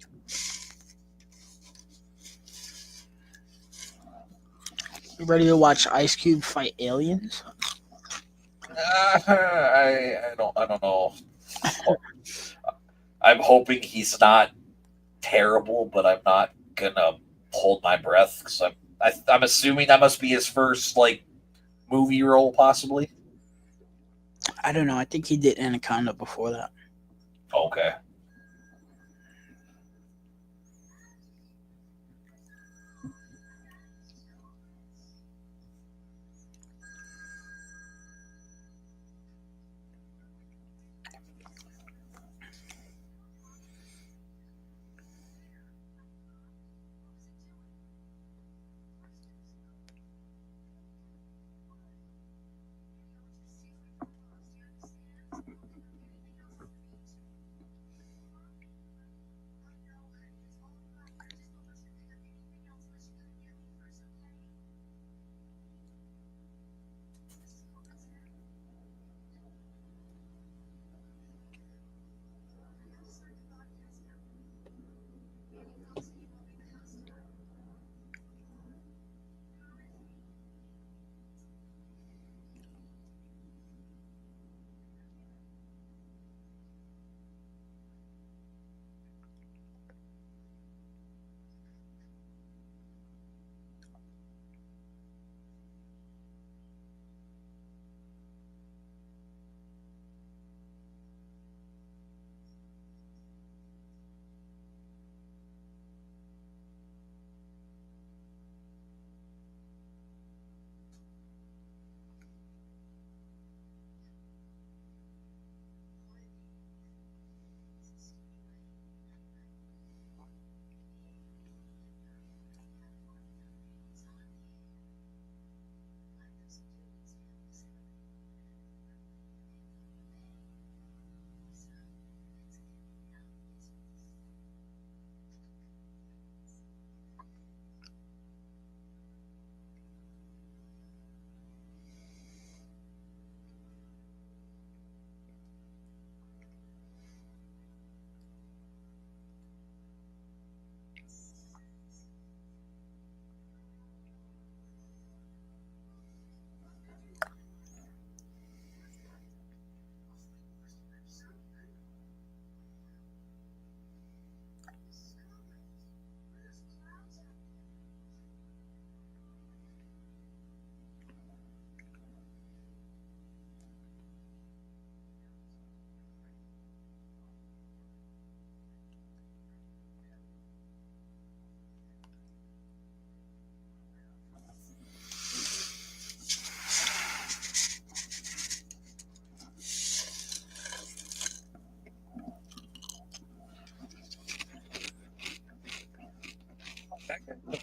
You ready to watch Ice Cube fight aliens? I don't know. I'm hoping he's not terrible, but I'm not gonna hold my breath because I'm assuming that must be his first like movie role, possibly. I don't know. I think he did Anaconda before that. Okay.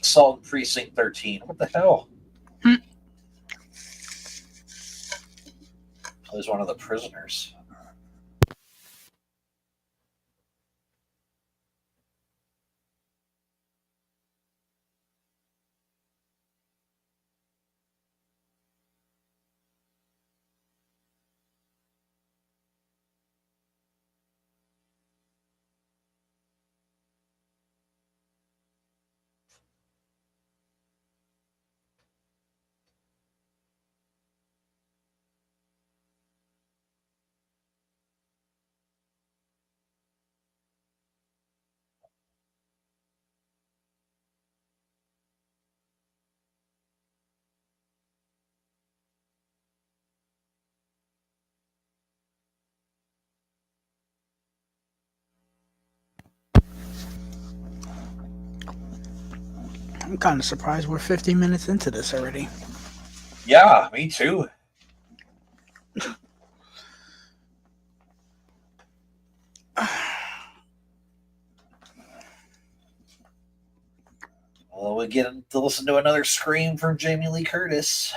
Assault in Precinct 13. What the hell? Hmm. Plays one of the prisoners. I'm kind of surprised we're 50 minutes into this already. Yeah, me too. Well, we get to listen to another scream from Jamie Lee Curtis.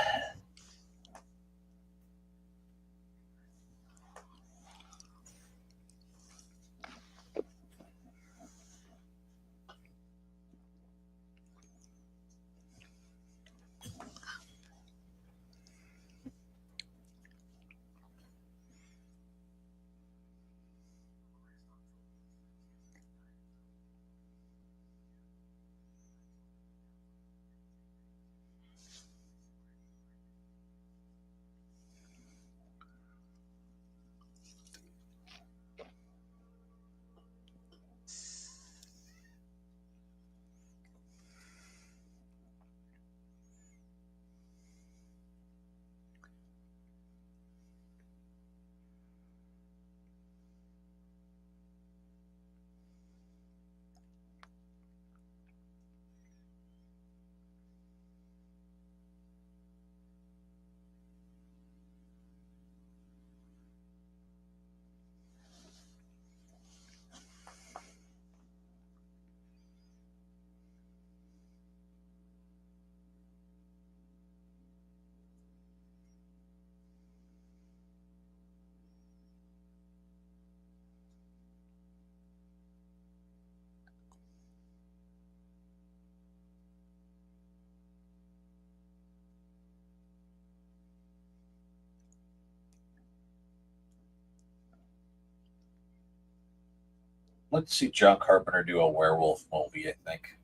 Let's see John Carpenter do a werewolf movie, I think.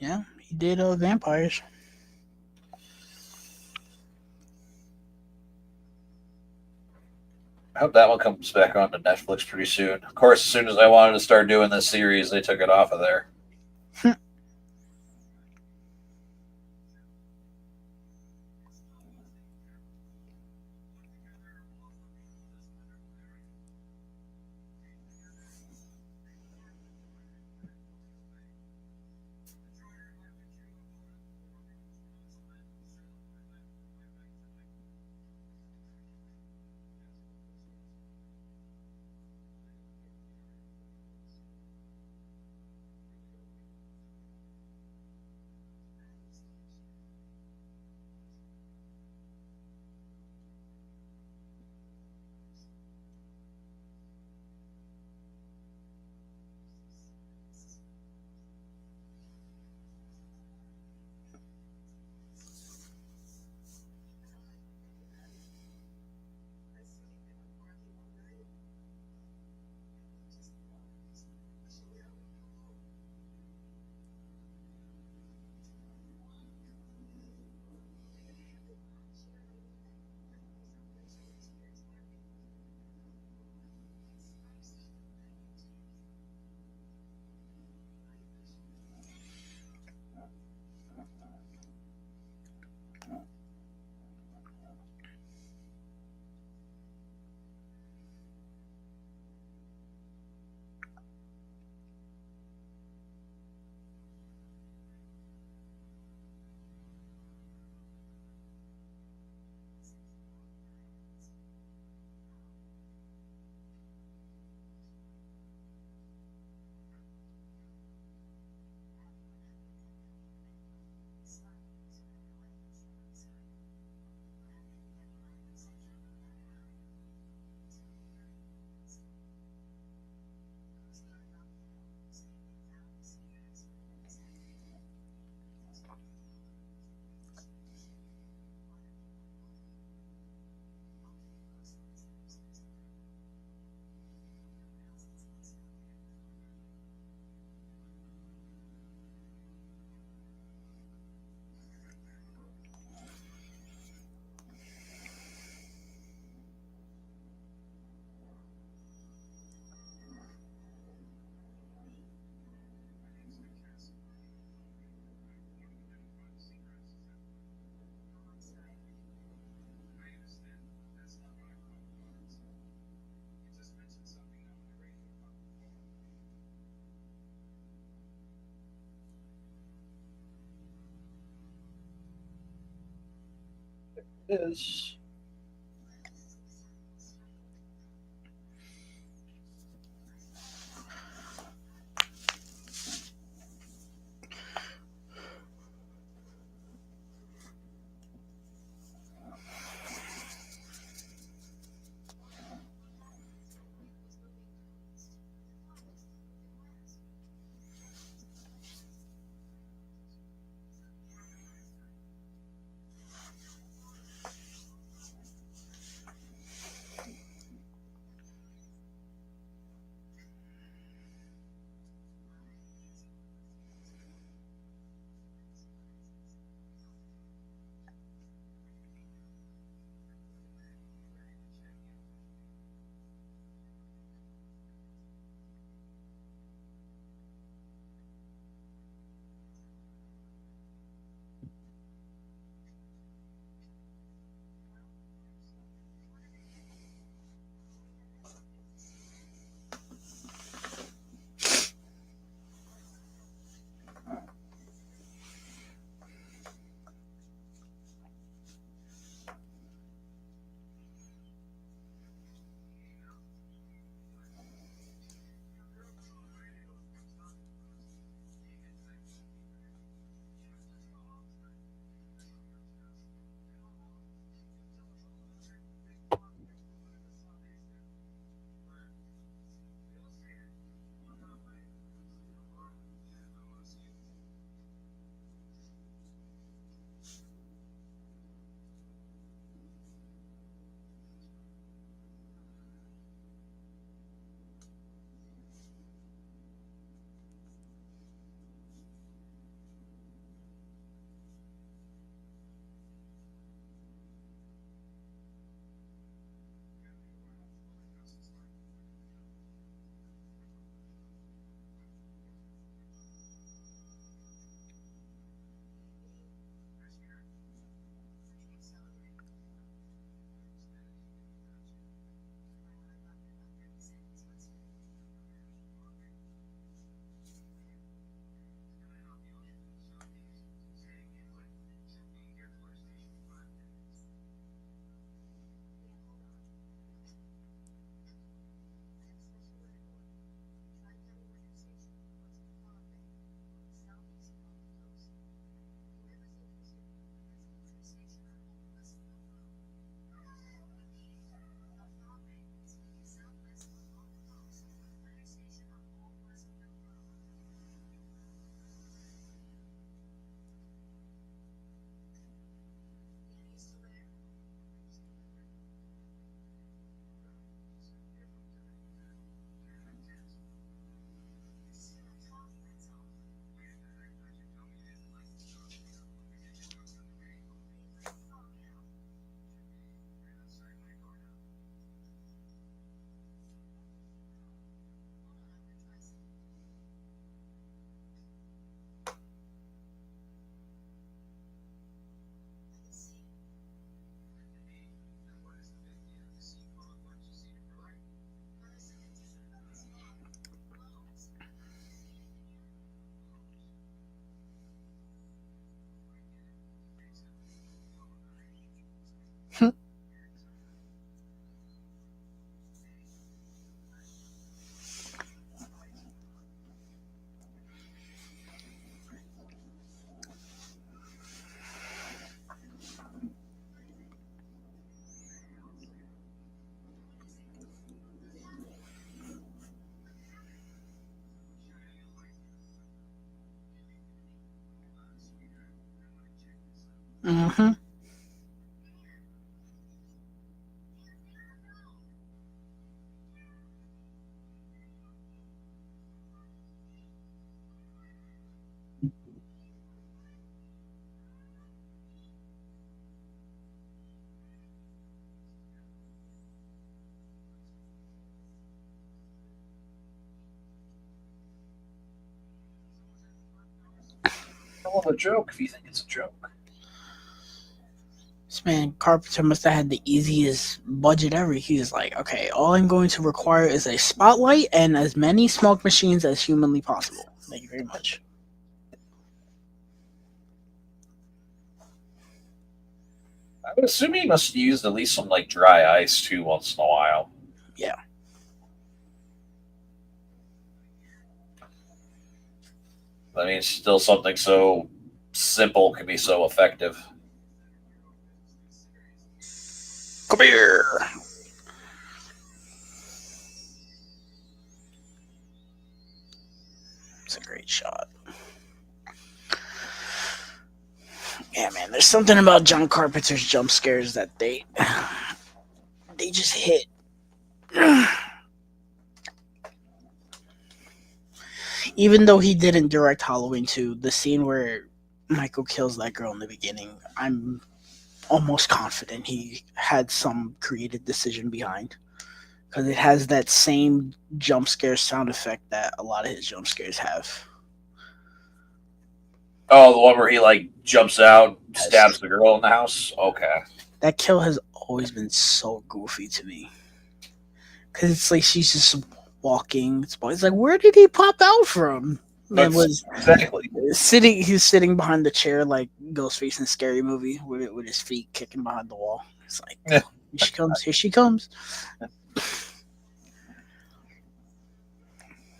Yeah, he did vampires. I hope that one comes back onto Netflix pretty soon. Of course, as soon as I wanted to start doing this series, they took it off of there. Is Mm-hmm. I love a joke if you think it's a joke. This man Carpenter must have had the easiest budget ever. He was like, okay, all I'm going to require is a spotlight and as many smoke machines as humanly possible. Thank you very much. I would assume he must have used at least some like dry ice too once in a while. Yeah. I mean, still something so simple can be so effective. Come here. It's a great shot. Yeah, man. There's something about John Carpenter's jump scares that they just hit. Even though he didn't direct Halloween 2, the scene where Michael kills that girl in the beginning, I'm almost confident he had some creative decision behind. Because it has that same jump scare sound effect that a lot of his jump scares have. Oh, the one where he like jumps out, Yes. stabs the girl in the house. Okay. That kill has always been so goofy to me. Because it's like she's just walking. It's like, where did he pop out from? Man That's was exactly. he's sitting behind the chair like Ghostface in Scary Movie with his feet kicking behind the wall. It's like, Yeah. here she comes, here she comes.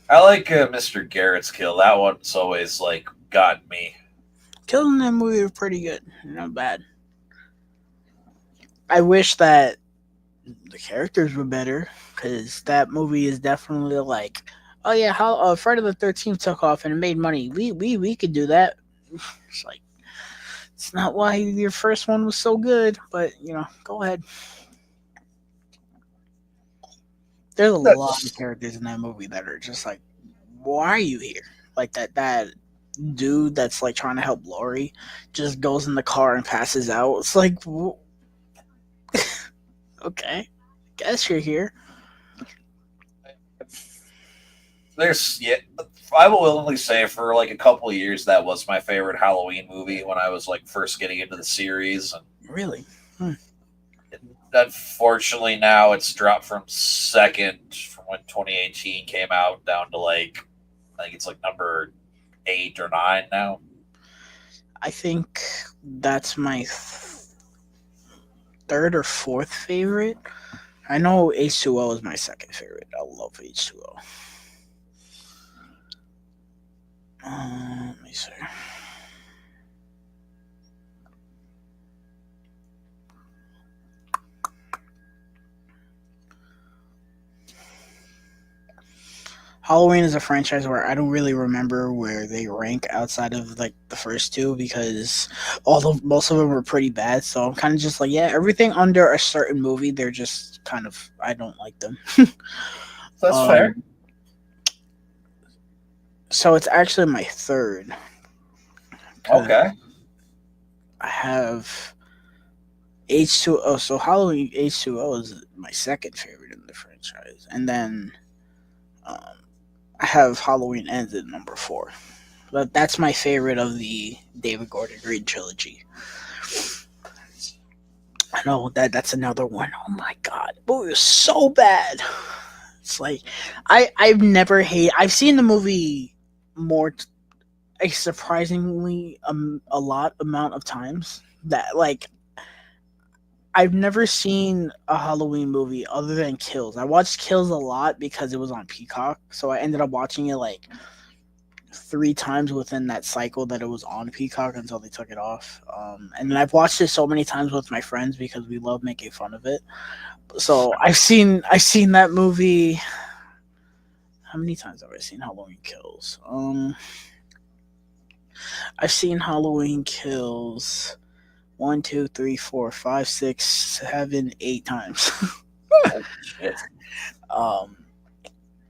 I like Mr. Garrett's kill. That one's always like got me. Killing that movie was pretty good. Not bad. I wish that the characters were better because that movie is definitely like, oh yeah, how Friday the 13th took off and it made money. We could do that. It's like it's not why your first one was so good, but go ahead. There's a lot of That's characters in that movie that are just like, why are you here? Like that dude that's like trying to help Lori just goes in the car and passes out. It's like, okay, guess you're here. there's yeah. I will willingly say for like a couple of years that was my favorite Halloween movie when I was like first getting into the series. Really? Hmm. And unfortunately, now it's dropped from second from when 2018 came out down to like I think it's like number 8 or 9 now. I think that's my third or fourth favorite. I know H2O is my second favorite. I love H2O. Let me see. Halloween is a franchise where I don't really remember where they rank outside of like the first two because most of them were pretty bad. So I'm kind of just like, yeah, everything under a certain movie, they're just kind of I don't like them. That's fair. um, so it's actually my third because Okay. I have H2O. So Halloween H2O is my second favorite in the franchise, and then um, I have Halloween Ends at number four. But that's my favorite of the David Gordon Green trilogy. I know that's another one. Oh my god, the movie was so bad. It's like I've never hate. I've seen the movie more a surprisingly a lot amount of times that like I've never seen a Halloween movie other than Kills. I watched Kills a lot because it was on Peacock, so I ended up watching it like three times within that cycle that it was on Peacock until they took it off. And then I've watched it so many times with my friends because we love making fun of it. So I've seen that movie. How many times have I seen Halloween Kills? I've seen Halloween Kills 1, 2, 3, 4, 5, 6, 7, 8 times. Oh shit. um,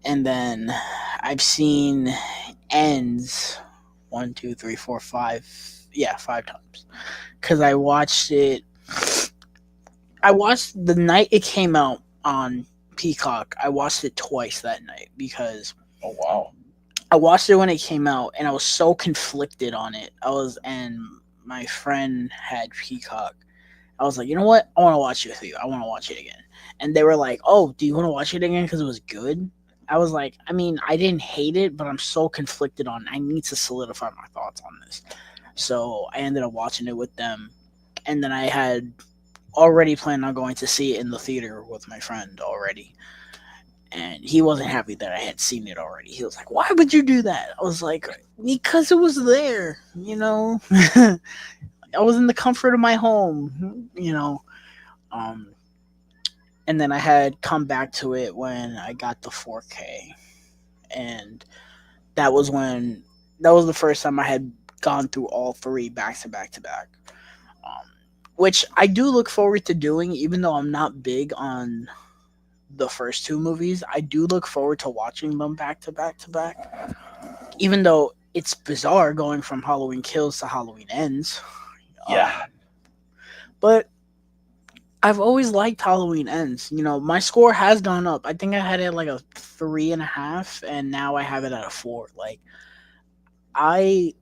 and then I've seen Ends 1, 2, 3, 4, 5. Yeah, 5 times. Because I watched it. I watched the night it came out on Peacock. I watched it twice that night because Oh wow. I watched it when it came out, and I was so conflicted on it. And my friend had Peacock. I was like, you know what? I want to watch it with you. I want to watch it again. And they were like, oh, do you want to watch it again because it was good? I was like, I mean, I didn't hate it, but I'm so conflicted on it. I need to solidify my thoughts on this. So I ended up watching it with them. And then I had already planning on going to see it in the theater with my friend already. And he wasn't happy that I had seen it already. He was like, "Why would you do that?" I was like, "Because it was there, you know." I was in the comfort of my home, you know. Um, and then I had come back to it when I got the 4K, and that was when that was the first time I had gone through all three back to back to back. Um, which I do look forward to doing, even though I'm not big on the first two movies. I do look forward to watching them back to back to back, even though it's bizarre going from Halloween Kills to Halloween Ends. Yeah. But I've always liked Halloween Ends. You know, my score has gone up. I think I had it like a 3.5, and now I have it at a 4. Like I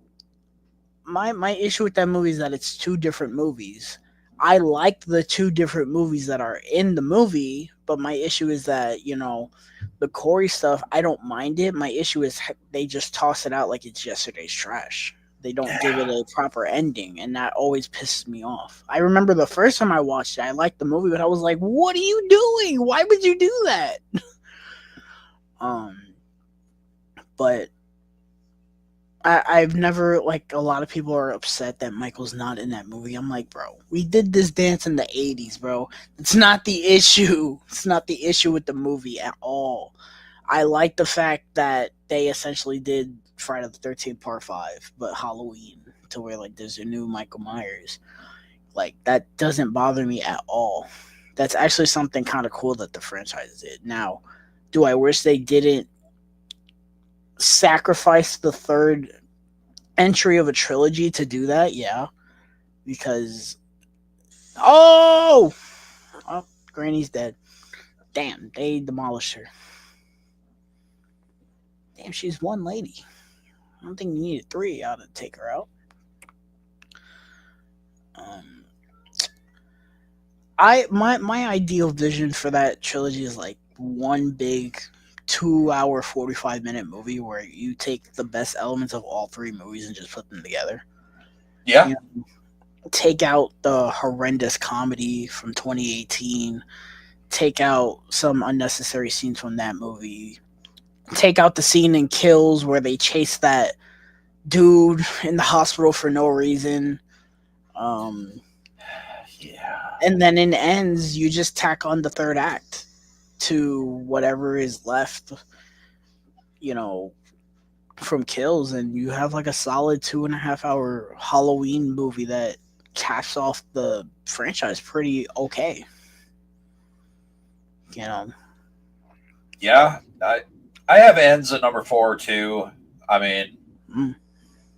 my issue with that movie is that it's two different movies. I like the two different movies that are in the movie, but my issue is that, you know, the Corey stuff, I don't mind it. My issue is they just toss it out like it's yesterday's trash. They don't give it Yeah. a proper ending, and that always pisses me off. I remember the first time I watched it, I liked the movie, but I was like, "What are you doing? Why would you do that?" Um, but I've never, like, a lot of people are upset that Michael's not in that movie. I'm like, bro, we did this dance in the 80s, bro. It's not the issue. It's not the issue with the movie at all. I like the fact that they essentially did Friday the 13th Part 5, but Halloween, to where, like, there's a new Michael Myers. Like, that doesn't bother me at all. That's actually something kind of cool that the franchise did. Now, do I wish they didn't sacrifice the third entry of a trilogy to do that? Yeah, because oh, oh, Granny's dead. Damn, they demolished her. Damn, she's one lady. I don't think you needed three out to take her out. Um, my ideal vision for that trilogy is like one big 2 hour 45 minute movie where you take the best elements of all three movies and just put them together. Yeah. You know, take out the horrendous comedy from 2018, take out some unnecessary scenes from that movie, take out the scene in Kills where they chase that dude in the hospital for no reason. Um, Yeah. and then in Ends, you just tack on the third act to whatever is left, you know, from Kills, and you have like a solid 2.5 hour Halloween movie that caps off the franchise pretty okay. You know, Yeah. I have ends at number four too. I mean, mm,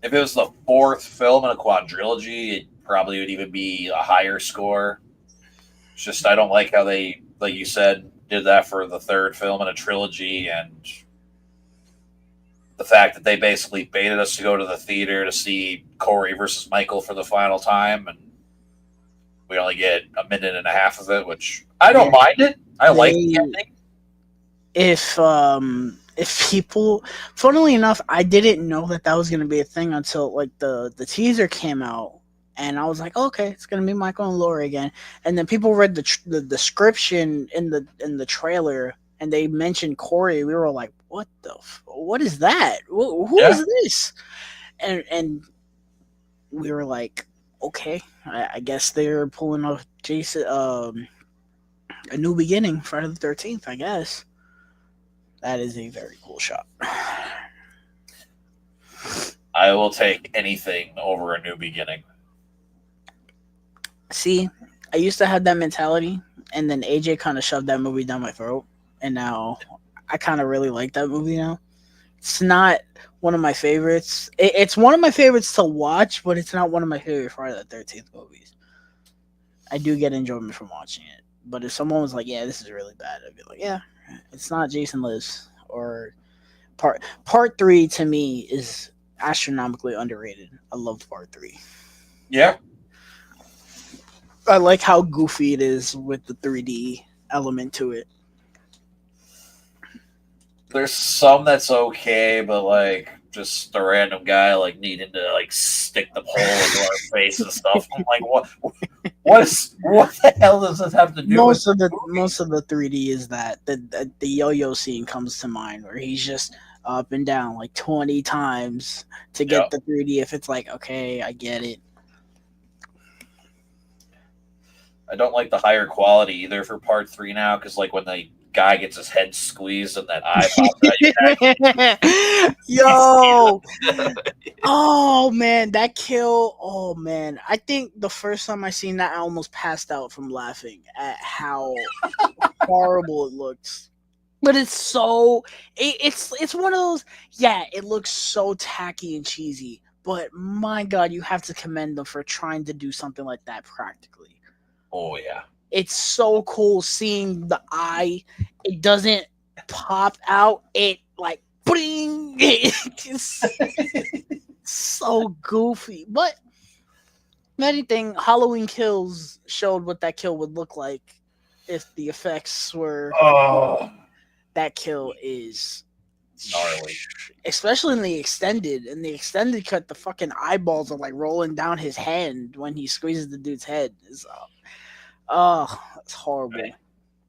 if it was the fourth film in a quadrilogy, it probably would even be a higher score. It's just I don't like how they, like you said, did that for the third film in a trilogy, and the fact that they basically baited us to go to the theater to see Corey versus Michael for the final time, and we only get a minute and a half of it, which I don't yeah, mind it. I like the they ending. if people, funnily enough, I didn't know that that was going to be a thing until like the teaser came out, and I was like, okay, it's going to be Michael and Laura again. And then people read the description in the trailer, and they mentioned Corey. We were like, what is that? Who Yeah, is this? And we were like, okay, I guess they're pulling off Jason, a new beginning, Friday the 13th, I guess. That is a very cool shot. I will take anything over a new beginning. See, I used to have that mentality, and then AJ kind of shoved that movie down my throat, and now I kind of really like that movie now. It's not one of my favorites. It's one of my favorites to watch, but it's not one of my favorite Friday the 13th movies. I do get enjoyment from watching it, but if someone was like, "Yeah, this is really bad," I'd be like, "Yeah, it's not Jason Lives." Or part three to me is astronomically underrated. I loved part three. Yeah, I like how goofy it is with the 3D element to it. there's some that's okay, but like just a random guy like needing to like stick the pole into our face and stuff. I'm like, what? What the hell does this have to do with Most movies? of the 3D is that the yo-yo scene comes to mind where he's just up and down like 20 times to get Yep. the 3D. If it's like, okay, I get it. I don't like the higher quality either for part three now because like when the guy gets his head squeezed and that eye pops out, you see Yo, the oh man, that kill. Oh man, I think the first time I seen that, I almost passed out from laughing at how horrible it looks. But it's so it's one of those. Yeah, it looks so tacky and cheesy. But my God, you have to commend them for trying to do something like that practically. Oh yeah. It's so cool seeing the eye. It doesn't pop out. It like bling. It's so goofy. But if anything, Halloween Kills showed what that kill would look like if the effects were Oh, that kill is, gnarly. especially in the extended cut, the fucking eyeballs are like rolling down his hand when he squeezes the dude's head. Oh, it's horrible.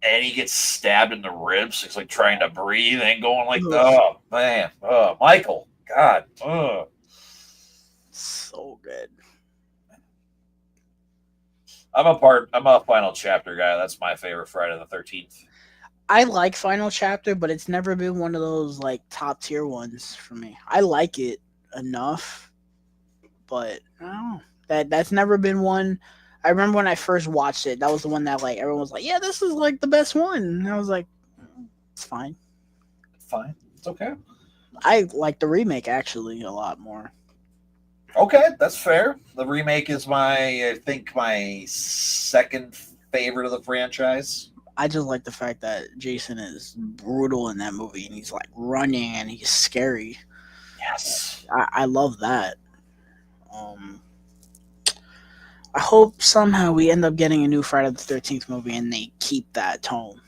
And he gets stabbed in the ribs. He's like trying to breathe and going like, Ugh, oh man, oh Michael, God, oh. so good. I'm a final chapter guy. That's my favorite Friday the 13th. I like Final Chapter, but it's never been one of those like top tier ones for me. I like it enough, but I don't know. That's never been one. I remember when I first watched it, that was the one that like everyone was like, "Yeah, this is like the best one." And I was like, "It's fine." Fine, it's okay. I like the remake actually a lot more. Okay, that's fair. The remake is I think, my second favorite of the franchise. I just like the fact that Jason is brutal in that movie and he's like running and he's scary. Yes. I love that. Um, I hope somehow we end up getting a new Friday the 13th movie and they keep that tone.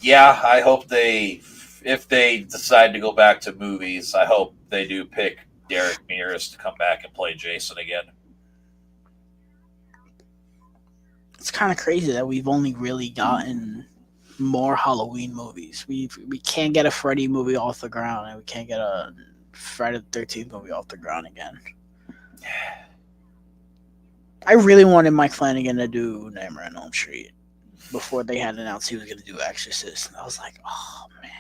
Yeah, I hope if they decide to go back to movies, I hope they do pick Derek Mears to come back and play Jason again. It's kind of crazy that we've only really gotten more Halloween movies. We can't get a Freddy movie off the ground and we can't get a Friday the 13th movie off the ground again. I really wanted Mike Flanagan to do Nightmare on Elm Street before they had announced he was going to do Exorcist. And I was like, oh man.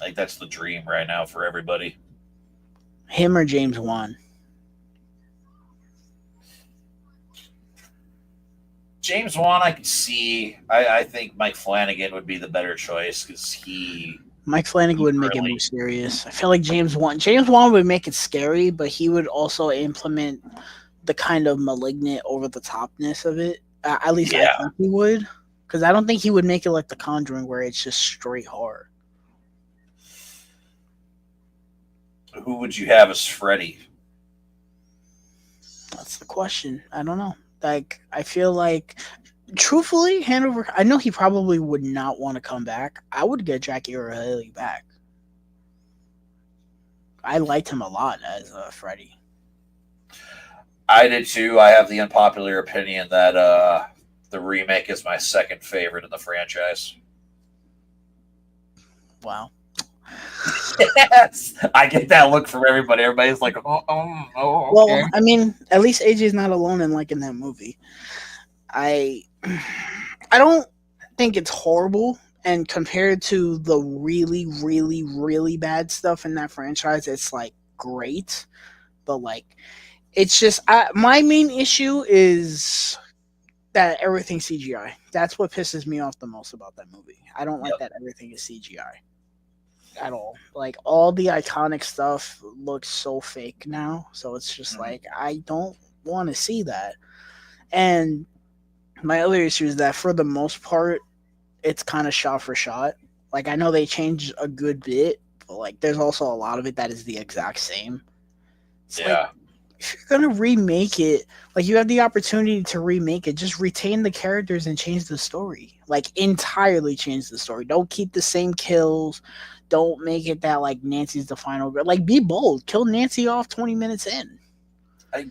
Like that's the dream right now for everybody. Him or James Wan. James Wan, I could see. I think Mike Flanagan would be the better choice because Mike Flanagan he would make it more really, serious. I feel like James Wan would make it scary, but he would also implement the kind of malignant over the topness of it. At least I yeah. think he would, because I don't think he would make it like The Conjuring, where it's just straight horror. Who would you have as Freddy? That's the question. I don't know. Like I feel like, truthfully, Hanover. I know he probably would not want to come back. I would get Jackie Earle Haley back. I liked him a lot as Freddy. I did too. I have the unpopular opinion that the remake is my second favorite in the franchise. Wow. Yes, I get that look from everybody. Everybody's like, oh, okay. Well, I mean, at least AJ's not alone in liking that movie. I I don't think it's horrible, and compared to the really, really, really bad stuff in that franchise, it's like great. But like, it's just my main issue is that everything's CGI. That's what pisses me off the most about that movie. I don't like Yep. that everything is CGI at all. Like all the iconic stuff looks so fake now. So it's just Mhm. like I don't want to see that. And my other issue is that for the most part, it's kind of shot for shot. Like I know they changed a good bit, but like there's also a lot of it that is the exact same. It's like Yeah. if you're gonna remake it, like you have the opportunity to remake it, just retain the characters and change the story. Like entirely change the story. Don't keep the same kills. Don't make it that like Nancy's the final girl. Like be bold. Kill Nancy off 20 minutes in.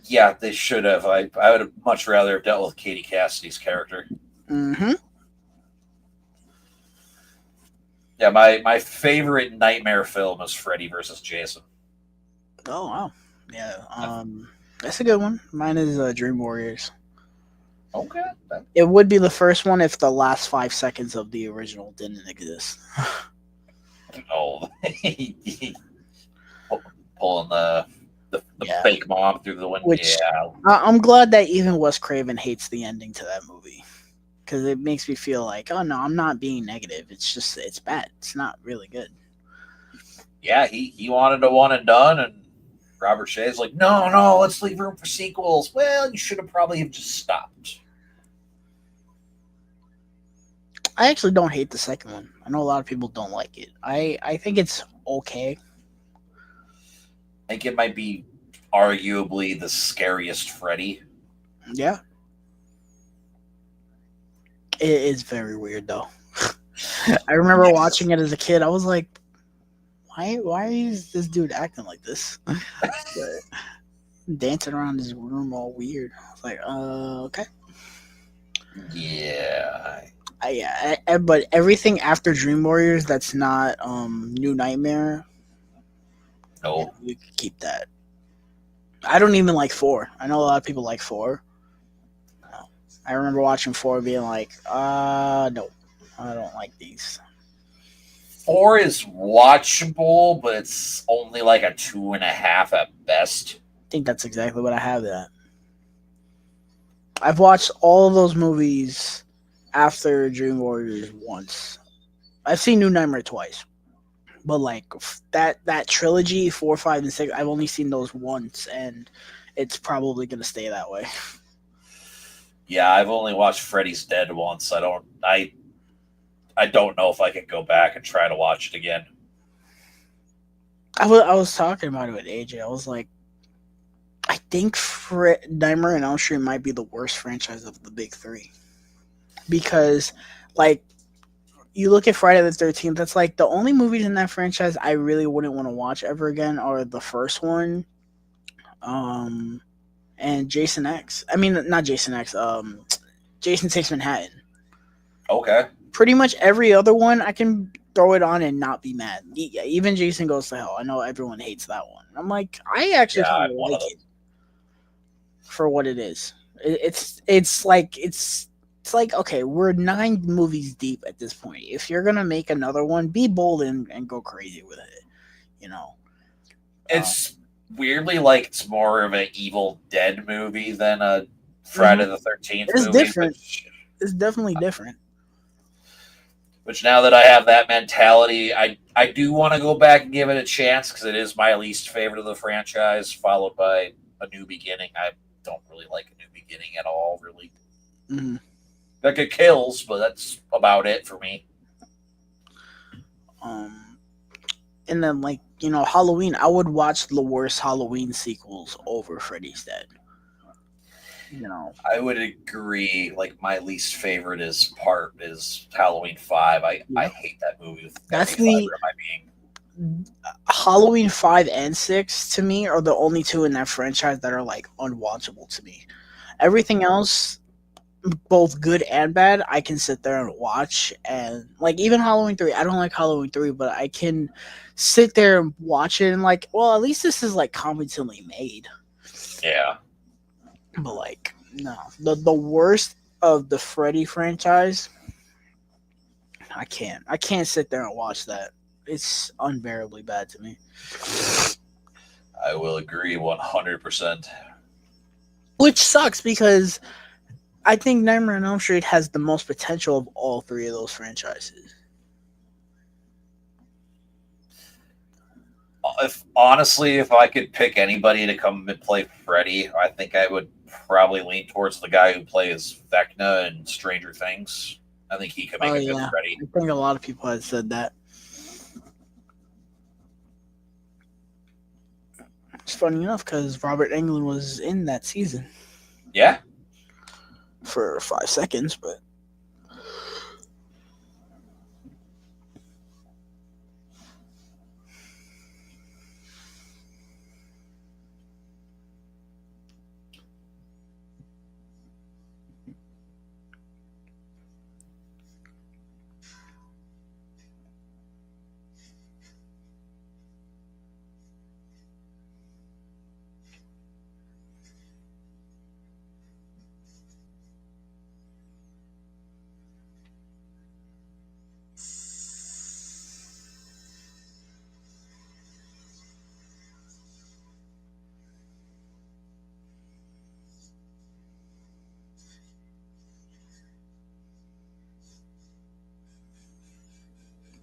Yeah, they should have. I would have much rather have dealt with Katie Cassidy's character. Mm-hmm. Yeah, my favorite nightmare film is Freddy versus Jason. Oh wow. Yeah. That's a good one. Mine is Dream Warriors. Okay. It would be the first one if the last 5 seconds of the original didn't exist. Oh, pulling the Yeah. fake mom through the window. Which Yeah, I'm glad that even Wes Craven hates the ending to that movie because it makes me feel like, oh no, I'm not being negative. It's just it's bad. It's not really good. yeah. He wanted a one and done, and Robert Shea's like, no, no, let's leave room for sequels. Well, you should have probably have just stopped. I actually don't hate the second one. I know a lot of people don't like it. I think it's okay. I think it might be arguably the scariest Freddy. Yeah, it is very weird though. I remember Yes. watching it as a kid. I was like, why is this dude acting like this? But dancing around his room all weird. I was like, okay. Yeah. But everything after Dream Warriors that's not New Nightmare, yeah, No. you could keep that. I don't even like four. I know a lot of people like four. No. I remember watching four being like, no, I don't like these. Four is watchable, but it's only like a 2.5 at best. I think that's exactly what I have that. I've watched all of those movies after Dream Warriors once. I've seen New Nightmare twice. But like that trilogy, 4, 5, and 6, I've only seen those once, and it's probably gonna stay that way. Yeah, I've only watched Freddy's Dead once. I don't know if I can go back and try to watch it again. I was talking about it with AJ. I was like, I think Nightmare on Elm Street might be the worst franchise of the big three because, like, you look at Friday the 13th. That's like the only movies in that franchise I really wouldn't want to watch ever again are the first one, um, and Jason X. I mean, not Jason X. Jason Takes Manhattan. Okay. Pretty much every other one I can throw it on and not be mad. Even Jason Goes to Hell. I know everyone hates that one. I'm like, I actually Yeah, kind I'm of one of like them. it for what it is. It's like okay, we're 9 movies deep at this point. If you're gonna make another one, be bold and go crazy with it. You know, uh, It's weirdly like it's more of an Evil Dead movie than a mhm. Friday the 13th It's movie, different. It's definitely different. which now that I have that mentality, I do want to go back and give it a chance because it is my least favorite of the franchise, followed by A New Beginning. I don't really like A New Beginning at all, really. Mhm. Like it kills, but that's about it for me. Um, and then like Halloween. I would watch the worst Halloween sequels over Freddy's Dead. You know, I would agree. Like my least favorite is Halloween 5. I yeah. hate that movie with That's every the fiber of my being. Halloween 5 and 6 to me are the only two in that franchise that are like unwatchable to me. Everything else, both good and bad, I can sit there and watch. And like even Halloween 3, I don't like Halloween 3, but I can sit there and watch it and like, well, at least this is like competently made. Yeah. But like, no, the worst of the Freddy franchise, I can't sit there and watch that. It's unbearably bad to me. I will agree 100%. Which sucks because I think Nightmare on Elm Street has the most potential of all three of those franchises. If I could pick anybody to come and play Freddy, I think I would probably lean towards the guy who plays Vecna in Stranger Things. I think he could Oh make a good yeah, Freddy. I think a lot of people had said that. It's funny enough because Robert Englund was in that season Yeah, for 5 seconds, but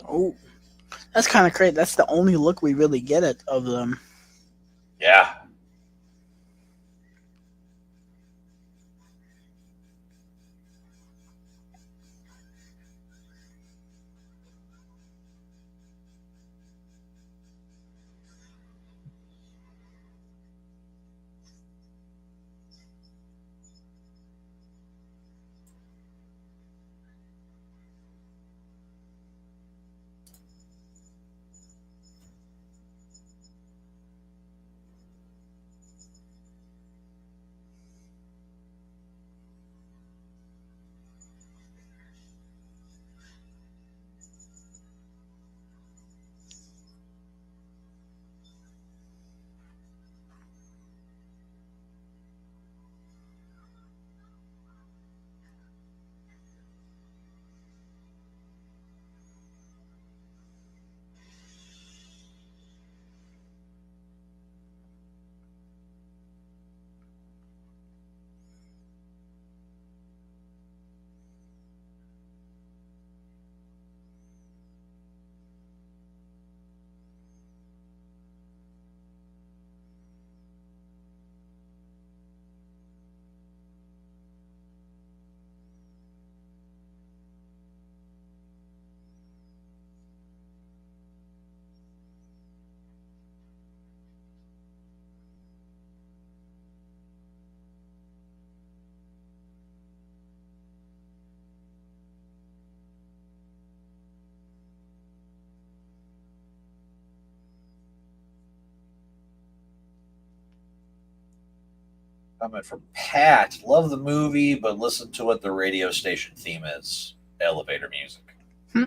Oh, that's kind of crazy. That's the only look we really get of them. Yeah. Comment from Pat. Love the movie, but listen to what the radio station theme is. Elevator music. Hmm.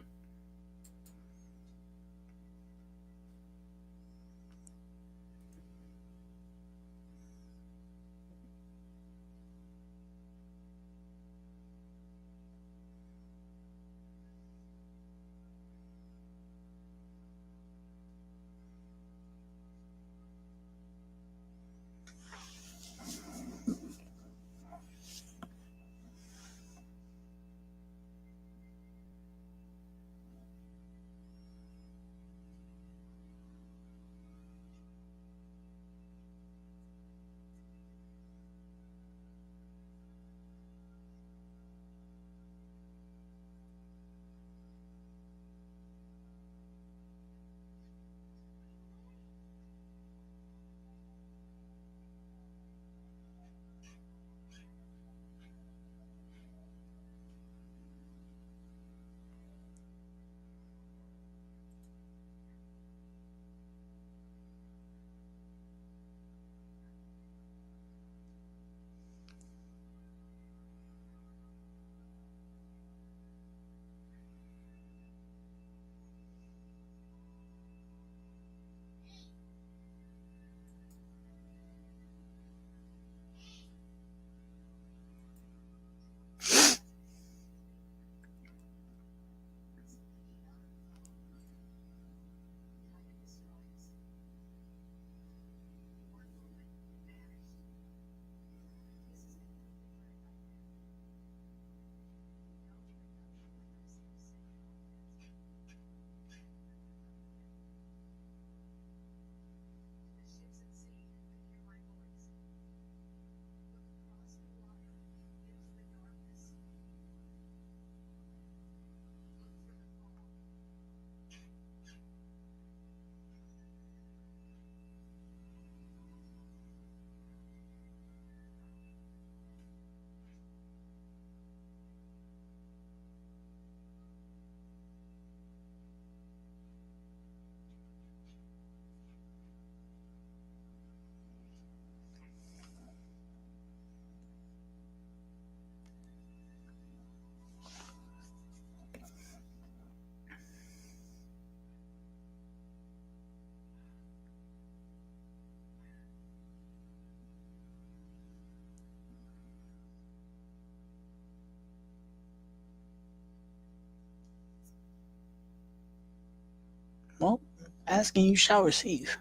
Well, asking you shall receive.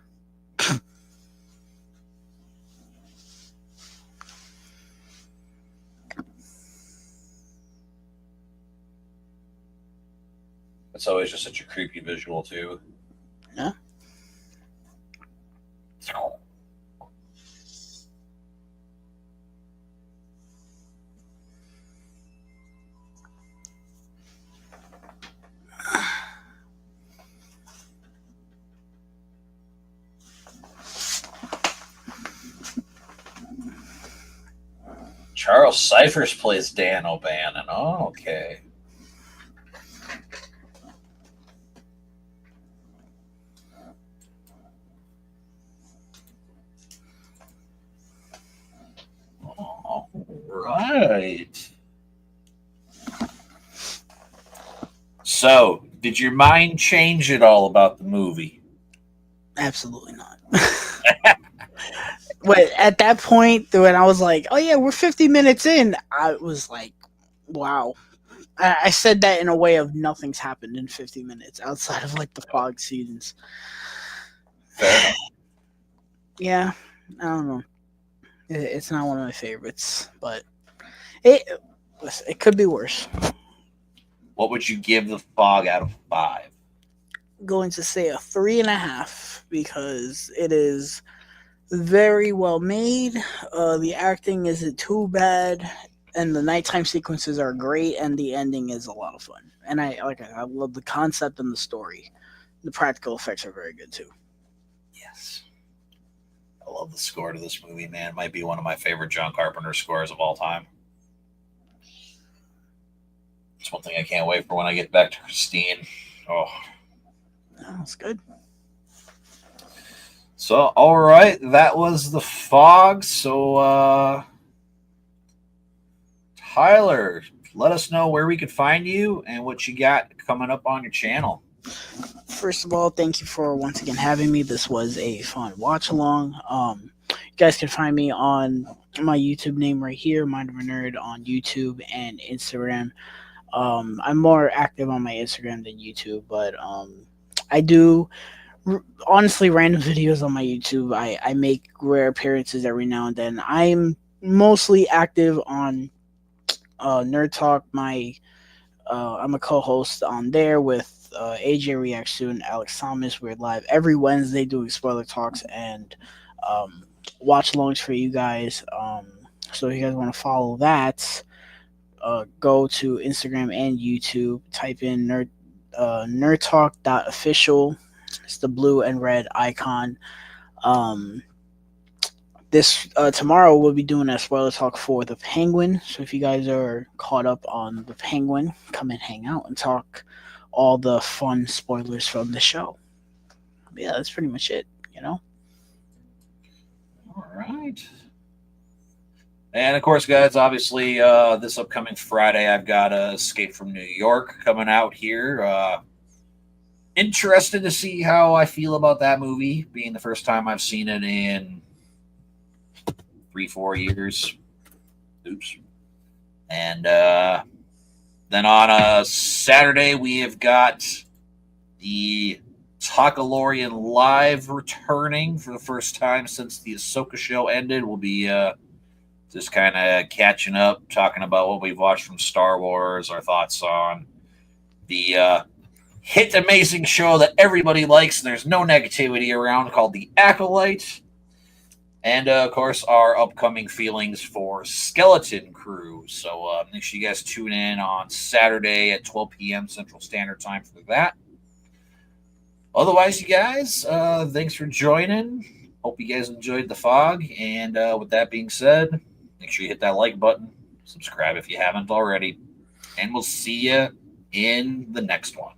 It's always just such a creepy visual too. Yeah. Charles Cyphers plays Dan O'Bannon. Oh, okay. All right. So, did your mind change at all about the movie? Absolutely not. But at that point, when I was like, "Oh yeah, we're 50 minutes in," I was like, "Wow." I said that in a way of nothing's happened in 50 minutes outside of like the fog seasons. Fair enough. Yeah, I don't know. It's not one of my favorites, but it it could be worse. What would you give the fog out of 5? Going to say a 3.5 because it is very well made. The acting isn't too bad, and the nighttime sequences are great, and the ending is a lot of fun. And I love the concept and the story. The practical effects are very good too. Yes. I love the score to this movie, man. It might be one of my favorite John Carpenter scores of all time. It's one thing I can't wait for when I get back to Christine. Oh. That's good. So, all right, that was the fog. So, Tyler, let us know where we could find you and what you got coming up on your channel. First of all, thank you for once again having me. This was a fun watch along. You guys can find me on my YouTube name right here, Mind of a Nerd, on YouTube and Instagram. I'm more active on my Instagram than YouTube, but I do honestly random videos on my YouTube. I make rare appearances every now and then. I'm mostly active on Nerd Talk. I'm a co-host on there with AJ Reacts to and Alex Thomas. We're live every Wednesday doing spoiler talks and watch alongs for you guys. So if you guys want to follow that, go to Instagram and YouTube. Type in nerdtalk.official. It's the blue and red icon. Um, this tomorrow we'll be doing a spoiler talk for the Penguin. So if you guys are caught up on the Penguin, come and hang out and talk all the fun spoilers from the show. Yeah, that's pretty much it. You know. All right. And of course, guys, obviously, this upcoming Friday, I've got Escape from New York coming out here. Interested to see how I feel about that movie, being the first time I've seen it in 3, 4 years. Oops. And then on a Saturday, we have got the Takalorian Live returning for the first time since the Ahsoka show ended. We'll be just kind of catching up, talking about what we've watched from Star Wars, our thoughts on the hit amazing show that everybody likes and there's no negativity around called The Acolyte. And of course, our upcoming feelings for Skeleton Crew. So make sure you guys tune in on Saturday at 12 p.m. Central Standard Time for that. Otherwise, you guys, thanks for joining. Hope you guys enjoyed the fog. And with that being said, make sure you hit that like button, subscribe if you haven't already, and we'll see you in the next one.